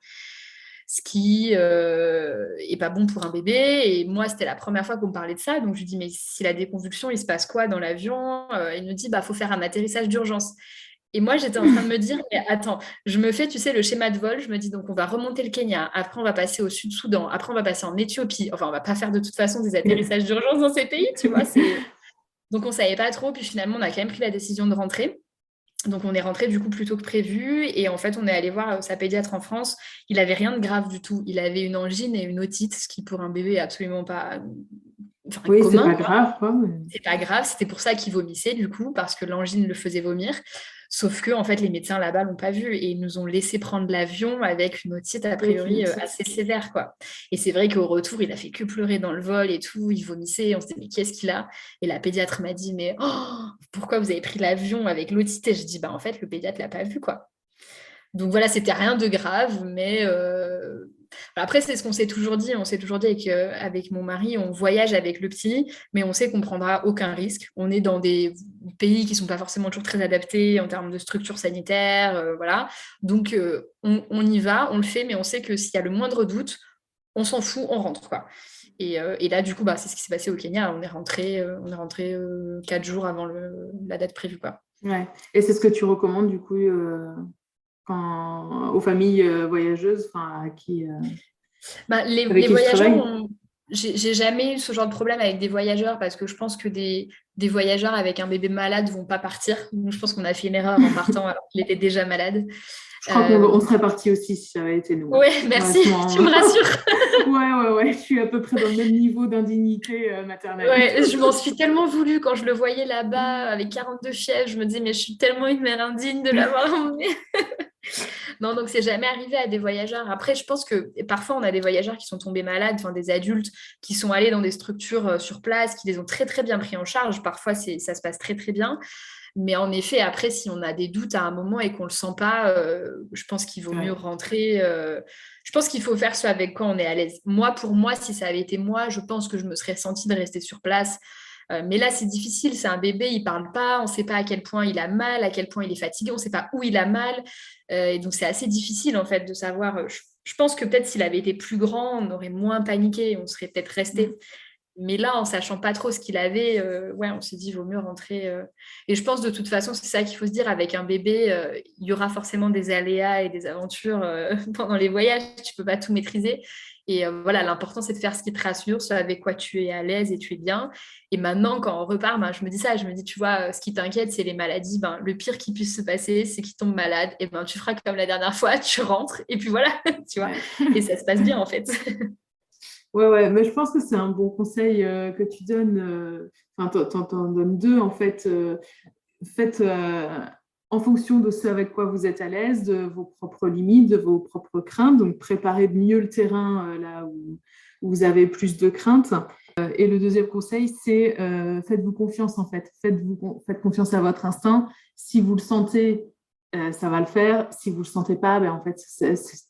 Ce qui est pas bon pour un bébé. Et moi, c'était la première fois qu'on me parlait de ça. Donc, je lui dis, mais s'il a des convulsions, il se passe quoi dans l'avion? Il me dit, bah, faut faire un atterrissage d'urgence. Et moi, j'étais en train de me dire, mais attends, je me fais, tu sais, le schéma de vol. Je me dis, donc, on va remonter le Kenya. Après, on va passer au Sud-Soudan. Après, on va passer en Éthiopie. Enfin, on va pas faire de toute façon des atterrissages d'urgence dans ces pays, tu vois. Donc, on savait pas trop. Puis finalement, on a quand même pris la décision de rentrer. Donc, on est rentré du coup plus tôt que prévu. Et en fait, on est allé voir sa pédiatre en France. Il n'avait rien de grave du tout. Il avait une angine et une otite, ce qui pour un bébé est absolument pas Oui, commun. c'est pas grave, quoi. C'est pas grave. C'était pour ça qu'il vomissait, du coup, parce que l'angine le faisait vomir. Sauf que, en fait, les médecins là-bas l'ont pas vu et ils nous ont laissé prendre l'avion avec une otite a priori assez sévère, quoi. Et c'est vrai qu'au retour, il a fait que pleurer dans le vol et tout. Il vomissait. On se dit, mais qu'est-ce qu'il a? Et la pédiatre m'a dit, mais pourquoi vous avez pris l'avion avec l'otite? Et je dis, bah en fait, le pédiatre l'a pas vu, quoi. Donc voilà, c'était rien de grave, mais après, c'est ce qu'on s'est toujours dit. On s'est toujours dit avec mon mari, on voyage avec le petit, mais on sait qu'on ne prendra aucun risque. On est dans des pays qui ne sont pas forcément toujours très adaptés en termes de structure sanitaire, voilà. Donc, on y va, on le fait, mais on sait que s'il y a le moindre doute, on s'en fout, on rentre, quoi. Et là, du coup, bah, c'est ce qui s'est passé au Kenya. On est rentré 4 jours avant la date prévue, quoi. Ouais. Et c'est ce que tu recommandes, du coup, aux familles voyageuses, à qui, les voyageurs, j'ai jamais eu ce genre de problème avec des voyageurs parce que je pense que des voyageurs avec un bébé malade vont pas partir. Donc, je pense qu'on a fait une erreur en partant alors qu'il était déjà malade. Je crois qu'on serait parti aussi si ça avait été nous. Oui, merci, tu me rassures. Ouais, je suis à peu près dans le même niveau d'indignité maternelle. Ouais, je m'en suis tellement voulu quand je le voyais là-bas avec 42 fièvres. Je me disais, mais je suis tellement une mère indigne de l'avoir emmené. Non, donc c'est jamais arrivé à des voyageurs. Après, je pense que parfois, on a des voyageurs qui sont tombés malades, enfin des adultes qui sont allés dans des structures sur place, qui les ont très, très bien pris en charge. Parfois, ça se passe très, très bien. Mais en effet, après, si on a des doutes à un moment et qu'on ne le sent pas, je pense qu'il vaut mieux rentrer. Je pense qu'il faut faire ce avec quoi on est à l'aise. Moi, pour moi, si ça avait été moi, je pense que je me serais sentie de rester sur place. Mais là, c'est difficile. C'est un bébé, il ne parle pas. On ne sait pas à quel point il a mal, à quel point il est fatigué. On ne sait pas où il a mal. Et donc, c'est assez difficile, en fait, de savoir. Je pense que peut-être s'il avait été plus grand, on aurait moins paniqué. On serait peut-être resté. Mais là, en sachant pas trop ce qu'il avait, on s'est dit, il vaut mieux rentrer. Et je pense de toute façon, c'est ça qu'il faut se dire, avec un bébé, il y aura forcément des aléas et des aventures pendant les voyages. Tu peux pas tout maîtriser. Et voilà, l'important, c'est de faire ce qui te rassure, ce avec quoi tu es à l'aise et tu es bien. Et maintenant, quand on repart, je me dis ça, je me dis, tu vois, ce qui t'inquiète, c'est les maladies. Le pire qui puisse se passer, c'est qu'il tombe malade. Et tu feras comme la dernière fois, tu rentres. Et puis voilà, tu vois. Et ça se passe bien, en fait. Ouais, mais je pense que c'est un bon conseil que tu donnes. Enfin, t'en donnes deux, en fait. Faites en fonction de ce avec quoi vous êtes à l'aise, de vos propres limites, de vos propres craintes. Donc, préparez mieux le terrain là où vous avez plus de craintes. Et le deuxième conseil, c'est faites-vous confiance, en fait. Faites confiance à votre instinct. Si vous le sentez, ça va le faire. Si vous le sentez pas, ben, en fait,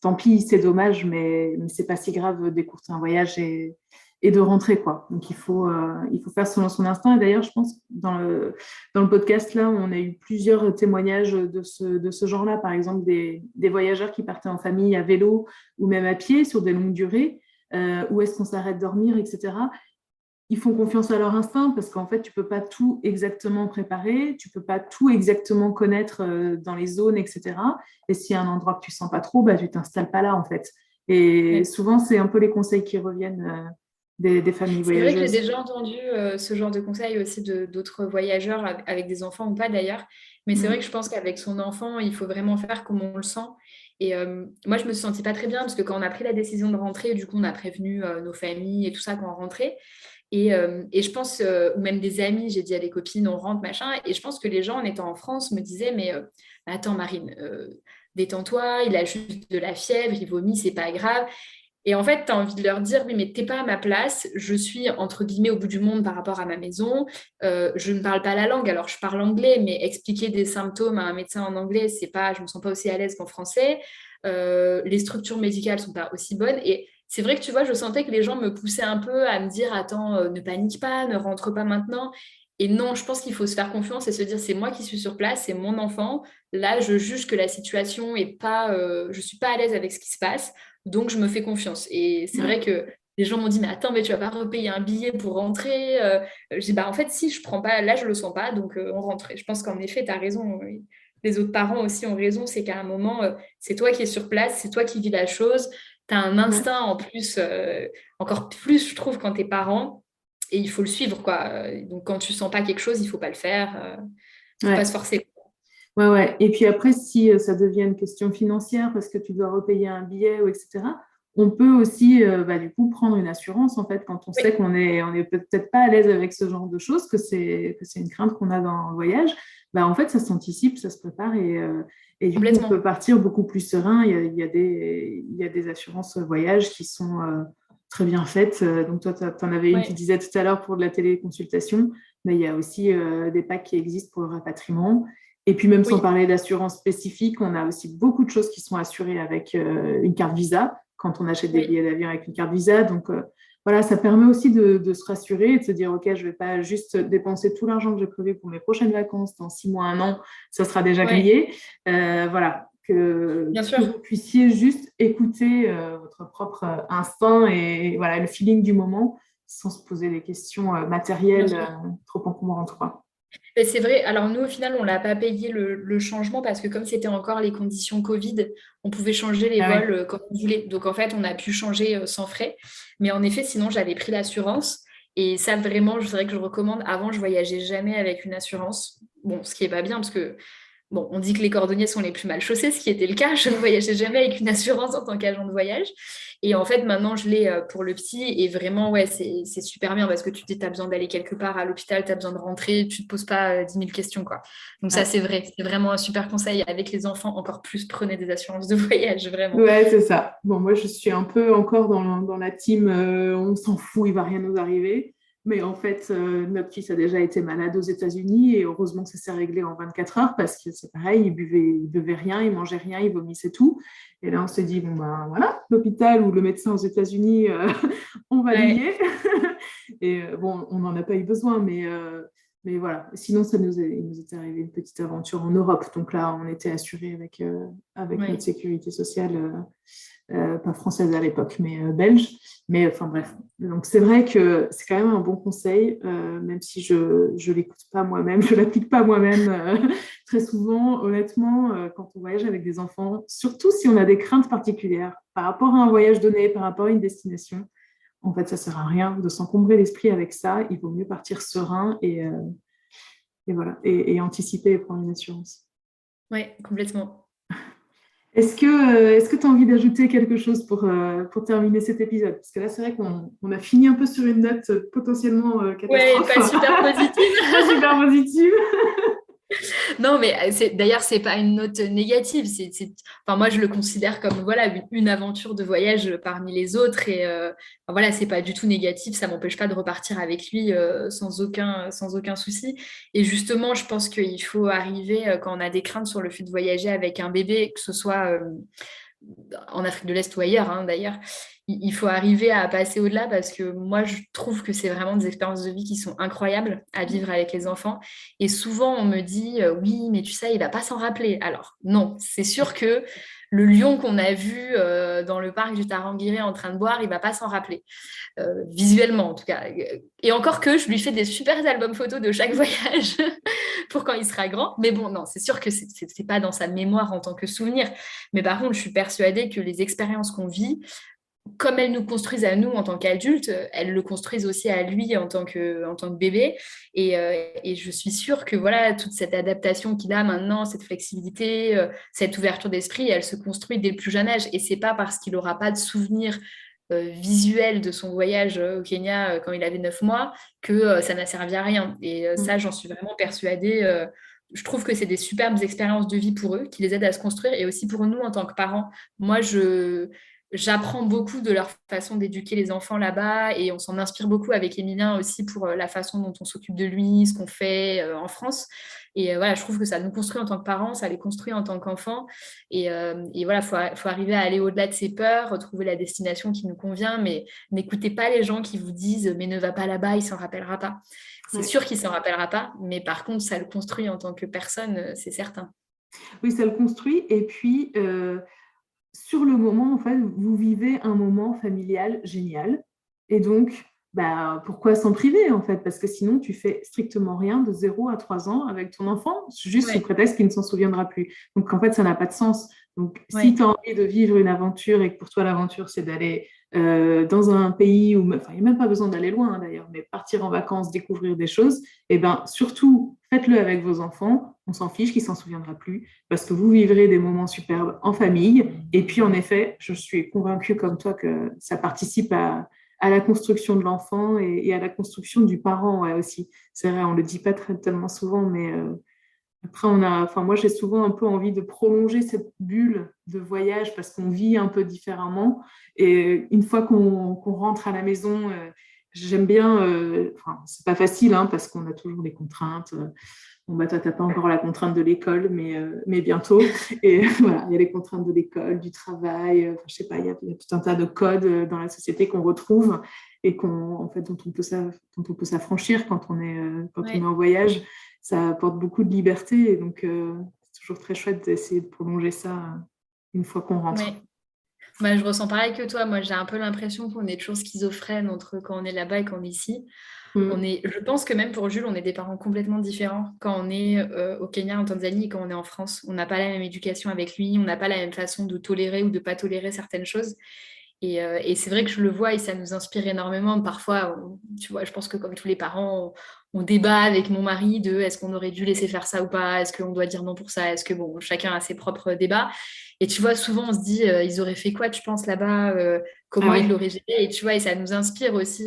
tant pis, c'est dommage, mais c'est pas si grave d'écourter un voyage et de rentrer, quoi. Donc, il faut faire selon son instinct. Et d'ailleurs, je pense, dans le podcast, là, on a eu plusieurs témoignages de ce genre-là. Par exemple, des voyageurs qui partaient en famille à vélo ou même à pied sur des longues durées. Où est-ce qu'on s'arrête dormir, etc. Ils font confiance à leur instinct parce qu'en fait, tu peux pas tout exactement préparer, tu peux pas tout exactement connaître dans les zones, etc. Et s'il y a un endroit que tu sens pas trop, bah, tu t'installes pas là, en fait. Et Ouais. souvent, c'est un peu les conseils qui reviennent des familles C'est vrai que j'ai voyageuses. déjà entendu ce genre de conseils aussi d'autres voyageurs avec des enfants ou pas d'ailleurs. Mais c'est vrai que Mm. je pense qu'avec son enfant, il faut vraiment faire comme on le sent. Et moi, je me sentais pas très bien parce que quand on a pris la décision de rentrer, du coup, on a prévenu nos familles et tout ça quand on rentrait. Et je pense, ou même des amis, j'ai dit à des copines, on rentre, machin. Et je pense que les gens, en étant en France, me disaient, mais attends, Marine, détends-toi, il a juste de la fièvre, il vomit, c'est pas grave. Et en fait, tu as envie de leur dire, oui, mais t'es pas à ma place, je suis entre guillemets au bout du monde par rapport à ma maison, je ne parle pas la langue, alors je parle anglais, mais expliquer des symptômes à un médecin en anglais, c'est pas, je me sens pas aussi à l'aise qu'en français. Les structures médicales sont pas aussi bonnes. Et c'est vrai que tu vois, je sentais que les gens me poussaient un peu à me dire, attends, ne panique pas, ne rentre pas maintenant. Et non, je pense qu'il faut se faire confiance et se dire, c'est moi qui suis sur place, c'est mon enfant. Là, je juge que la situation est pas, je suis pas à l'aise avec ce qui se passe. Donc, je me fais confiance. Et c'est vrai Ouais. que les gens m'ont dit, mais attends, mais tu vas pas repayer un billet pour rentrer. J'ai dit, bah, en fait, si, je prends pas, là, je le sens pas, donc on rentre. Et je pense qu'en effet, tu as raison. Les autres parents aussi ont raison. C'est qu'à un moment, c'est toi qui es sur place, c'est toi qui vis la chose. Tu as un Ouais. instinct en plus, encore plus, je trouve, quand tu es parent. Et il faut le suivre, quoi. Donc, quand tu sens pas quelque chose, il faut pas le faire. Faut pas se Ouais. forcer. Ouais. Et puis après, si ça devient une question financière parce que tu dois repayer un billet ou etc., on peut aussi bah, du coup prendre une assurance en fait quand on sait Oui, qu'on est peut-être pas à l'aise avec ce genre de choses, que c'est une crainte qu'on a dans le voyage. Bah, en fait, ça s'anticipe, ça se prépare et du coup, on peut complètement. partir beaucoup plus serein. Il y a des assurances voyage qui sont très bien faites. Donc toi, tu en avais une, tu Ouais. disais tout à l'heure pour de la téléconsultation, mais il y a aussi des packs qui existent pour le rapatriement. Et puis même sans Oui, parler d'assurance spécifique, on a aussi beaucoup de choses qui sont assurées avec une carte Visa, quand on achète des oui. billets d'avion avec une carte Visa. Donc voilà, ça permet aussi de se rassurer et de se dire, OK, je ne vais pas juste dépenser tout l'argent que j'ai prévu pour mes prochaines vacances dans 6 mois, un an, ça sera déjà Ouais, grillé. Voilà, que, bien que sûr. vous puissiez juste écouter votre propre instinct et voilà, le feeling du moment sans se poser des questions Bien matérielles sûr. trop encombrantes, quoi. Et c'est vrai, alors nous, au final, on l'a pas payé le changement parce que comme c'était encore les conditions Covid, on pouvait changer les Ah oui. vols quand on voulait. Donc en fait, on a pu changer sans frais. Mais en effet, sinon, j'avais pris l'assurance. Et ça, vraiment, je dirais que je recommande. Avant, je voyageais jamais avec une assurance. Bon, ce qui est pas bien parce que bon, on dit que les cordonniers sont les plus mal chaussés, ce qui était le cas. Je ne voyageais jamais avec une assurance en tant qu'agent de voyage. Et en fait, maintenant, je l'ai pour le petit. Et vraiment, ouais, c'est super bien parce que tu dis, tu as besoin d'aller quelque part à l'hôpital, tu as besoin de rentrer, tu ne te poses pas 10 000 questions, quoi. Donc ça, Ouais. c'est vrai. C'est vraiment un super conseil. Avec les enfants, encore plus, prenez des assurances de voyage, vraiment. Ouais, c'est ça. Bon, moi, je suis un peu encore dans la team on s'en fout, il va rien nous arriver. Mais en fait, notre fils a déjà été malade aux États-Unis et heureusement que ça s'est réglé en 24 heures parce que c'est pareil, il buvait rien, il mangeait rien, il vomissait tout. Et là, on s'est dit, bon, ben voilà, l'hôpital ou le médecin aux États-Unis, on va Ouais, douiller. Et bon, on n'en a pas eu besoin, mais voilà. Sinon, il nous était arrivé une petite aventure en Europe. Donc là, on était assuré avec notre ouais. sécurité sociale, pas française à l'époque, mais belge. Mais enfin bref. Donc c'est vrai que c'est quand même un bon conseil, même si je ne l'écoute pas moi-même, je ne l'applique pas moi-même très souvent. Honnêtement, quand on voyage avec des enfants, surtout si on a des craintes particulières par rapport à un voyage donné, par rapport à une destination, en fait, ça ne sert à rien de s'encombrer l'esprit avec ça. Il vaut mieux partir serein et voilà, et anticiper et prendre une assurance. Ouais, complètement. Est-ce que tu as envie d'ajouter quelque chose pour terminer cet épisode? Parce que là, c'est vrai qu'on a fini un peu sur une note potentiellement Ouais, catastrophe, pas super positive. pas super positive. Non, mais d'ailleurs, c'est pas une note négative. Enfin, moi, je le considère comme voilà, une aventure de voyage parmi les autres. Et enfin, voilà, c'est pas du tout négatif. Ça m'empêche pas de repartir avec lui sans aucun souci. Et justement, je pense qu'il faut arriver, quand on a des craintes sur le fait de voyager avec un bébé, que ce soit en Afrique de l'Est ou ailleurs, hein, d'ailleurs, il faut arriver à passer au-delà parce que moi, je trouve que c'est vraiment des expériences de vie qui sont incroyables à vivre avec les enfants. Et souvent, on me dit, oui, mais tu sais, il va pas s'en rappeler. Alors, non, c'est sûr que le lion qu'on a vu dans le parc du Tarangire en train de boire, il va pas s'en rappeler, visuellement en tout cas. Et encore que je lui fais des super albums photos de chaque voyage pour quand il sera grand. Mais bon, non, c'est sûr que c'est pas dans sa mémoire en tant que souvenir. Mais par contre, je suis persuadée que les expériences qu'on vit, comme elles nous construisent à nous en tant qu'adultes, elles le construisent aussi à lui en tant que bébé. Et je suis sûre que voilà, toute cette adaptation qu'il a maintenant, cette flexibilité, cette ouverture d'esprit, elle se construit dès le plus jeune âge. Et c'est pas parce qu'il n'aura pas de souvenirs visuels de son voyage au Kenya quand il avait 9 mois que ça n'a servi à rien. Et ça, j'en suis vraiment persuadée. Je trouve que c'est des superbes expériences de vie pour eux, qui les aident à se construire, et aussi pour nous en tant que parents. Moi, j'apprends beaucoup de leur façon d'éduquer les enfants là-bas, et on s'en inspire beaucoup avec Emilien aussi pour la façon dont on s'occupe de lui, ce qu'on fait en France. Et voilà, je trouve que ça nous construit en tant que parents, ça les construit en tant qu'enfants. Et voilà, faut arriver à aller au-delà de ses peurs, trouver la destination qui nous convient, mais n'écoutez pas les gens qui vous disent mais ne va pas là-bas, il s'en rappellera pas. C'est sûr qu'il s'en rappellera pas, mais par contre, ça le construit en tant que personne, c'est certain. Oui, ça le construit. Et puis, sur le moment, en fait, vous vivez un moment familial génial. Et donc, bah, pourquoi s'en priver, en fait? Parce que sinon, tu fais strictement rien de 0 à 3 ans avec ton enfant, juste sous Ouais, prétexte qu'il ne s'en souviendra plus. Donc, en fait, ça n'a pas de sens. Donc, si ouais, tu as envie de vivre une aventure et que pour toi, l'aventure, c'est d'aller dans un pays où, enfin, il n'y a même pas besoin d'aller loin, hein, d'ailleurs, mais partir en vacances, découvrir des choses, et ben surtout, faites-le avec vos enfants. On s'en fiche qu'il s'en souviendra plus parce que vous vivrez des moments superbes en famille. Et puis, en effet, je suis convaincue comme toi que ça participe à la construction de l'enfant et à la construction du parent, ouais, aussi. C'est vrai, on ne le dit pas tellement souvent, mais après, enfin, moi, j'ai souvent un peu envie de prolonger cette bulle de voyage parce qu'on vit un peu différemment. Et une fois qu'on rentre à la maison, j'aime bien, enfin, c'est pas facile, hein, parce qu'on a toujours des contraintes. Bon, bah, toi, tu n'as pas encore la contrainte de l'école, mais bientôt. Et voilà, il y a les contraintes de l'école, du travail, enfin, je sais pas, il y a tout un tas de codes dans la société qu'on retrouve et en fait, dont on peut s'affranchir quand on est ouais, en voyage. Ça apporte beaucoup de liberté et donc c'est toujours très chouette d'essayer de prolonger ça une fois qu'on rentre. ouais. Bah, je ressens pareil que toi. Moi, j'ai un peu l'impression qu'on est toujours schizophrène entre quand on est là-bas et quand on est ici. Mm. Je pense que même pour Jules, on est des parents complètement différents quand on est au Kenya, en Tanzanie et quand on est en France. On n'a pas la même éducation avec lui, on n'a pas la même façon de tolérer ou de pas tolérer certaines choses. Et c'est vrai que je le vois et ça nous inspire énormément. Parfois, tu vois, je pense que comme tous les parents, on débat avec mon mari de est-ce qu'on aurait dû laisser faire ça ou pas, est-ce qu'on doit dire non pour ça, est-ce que bon, chacun a ses propres débats. Et tu vois, souvent on se dit, ils auraient fait quoi, tu penses là-bas, Ah comment ils ouais, l'auraient géré, et tu vois, et ça nous inspire aussi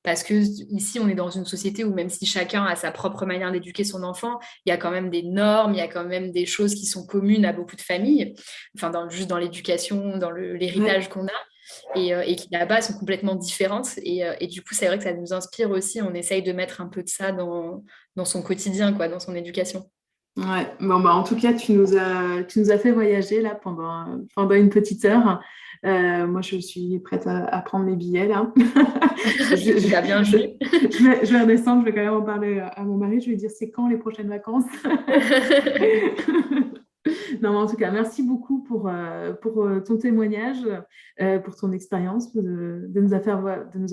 parce que ici, on est dans une société où même si chacun a sa propre manière d'éduquer son enfant, il y a quand même des normes, il y a quand même des choses qui sont communes à beaucoup de familles, enfin, juste dans l'éducation, dans ouais. l'héritage qu'on a et qui là-bas sont complètement différentes. Et du coup, c'est vrai que ça nous inspire aussi. On essaye de mettre un peu de ça dans son quotidien, quoi, dans son éducation. Ouais, bon, bah, en tout cas, tu nous as fait voyager là pendant une petite heure. Moi, je suis prête à prendre mes billets là. Je, je- Tu as bien je- vu. je vais redescendre, je vais quand même en parler à mon mari. Je vais lui dire c'est quand les prochaines vacances. Non, mais en tout cas, merci beaucoup pour ton témoignage, pour ton expérience, de nous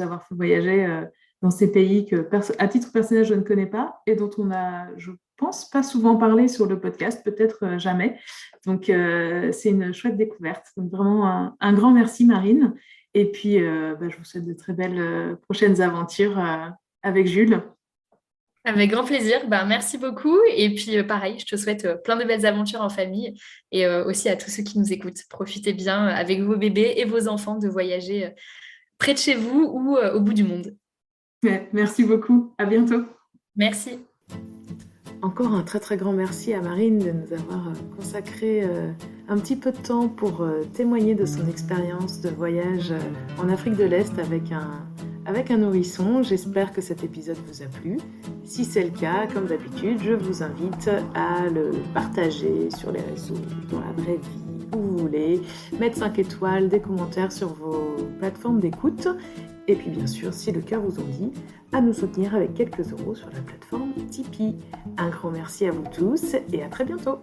avoir fait voyager dans ces pays que, à titre personnel, je ne connais pas et dont on a, je pense, pas souvent parlé sur le podcast, peut-être jamais. Donc, c'est une chouette découverte. Donc, vraiment, un grand merci, Marine. Et puis, bah, je vous souhaite de très belles prochaines aventures avec Jules. Avec grand plaisir. Ben, merci beaucoup. Et puis, pareil, je te souhaite plein de belles aventures en famille et aussi à tous ceux qui nous écoutent. Profitez bien avec vos bébés et vos enfants de voyager près de chez vous ou au bout du monde. Ouais, merci beaucoup. À bientôt. Merci. Encore un très très grand merci à Marine de nous avoir consacré un petit peu de temps pour témoigner de son expérience de voyage en Afrique de l'Est avec un nourrisson. J'espère que cet épisode vous a plu. Si c'est le cas, comme d'habitude, je vous invite à le partager sur les réseaux, dans la vraie vie, où vous voulez, mettre 5 étoiles, des commentaires sur vos plateformes d'écoute. Et puis bien sûr, si le cœur vous en dit, à nous soutenir avec quelques euros sur la plateforme Tipeee. Un grand merci à vous tous et à très bientôt.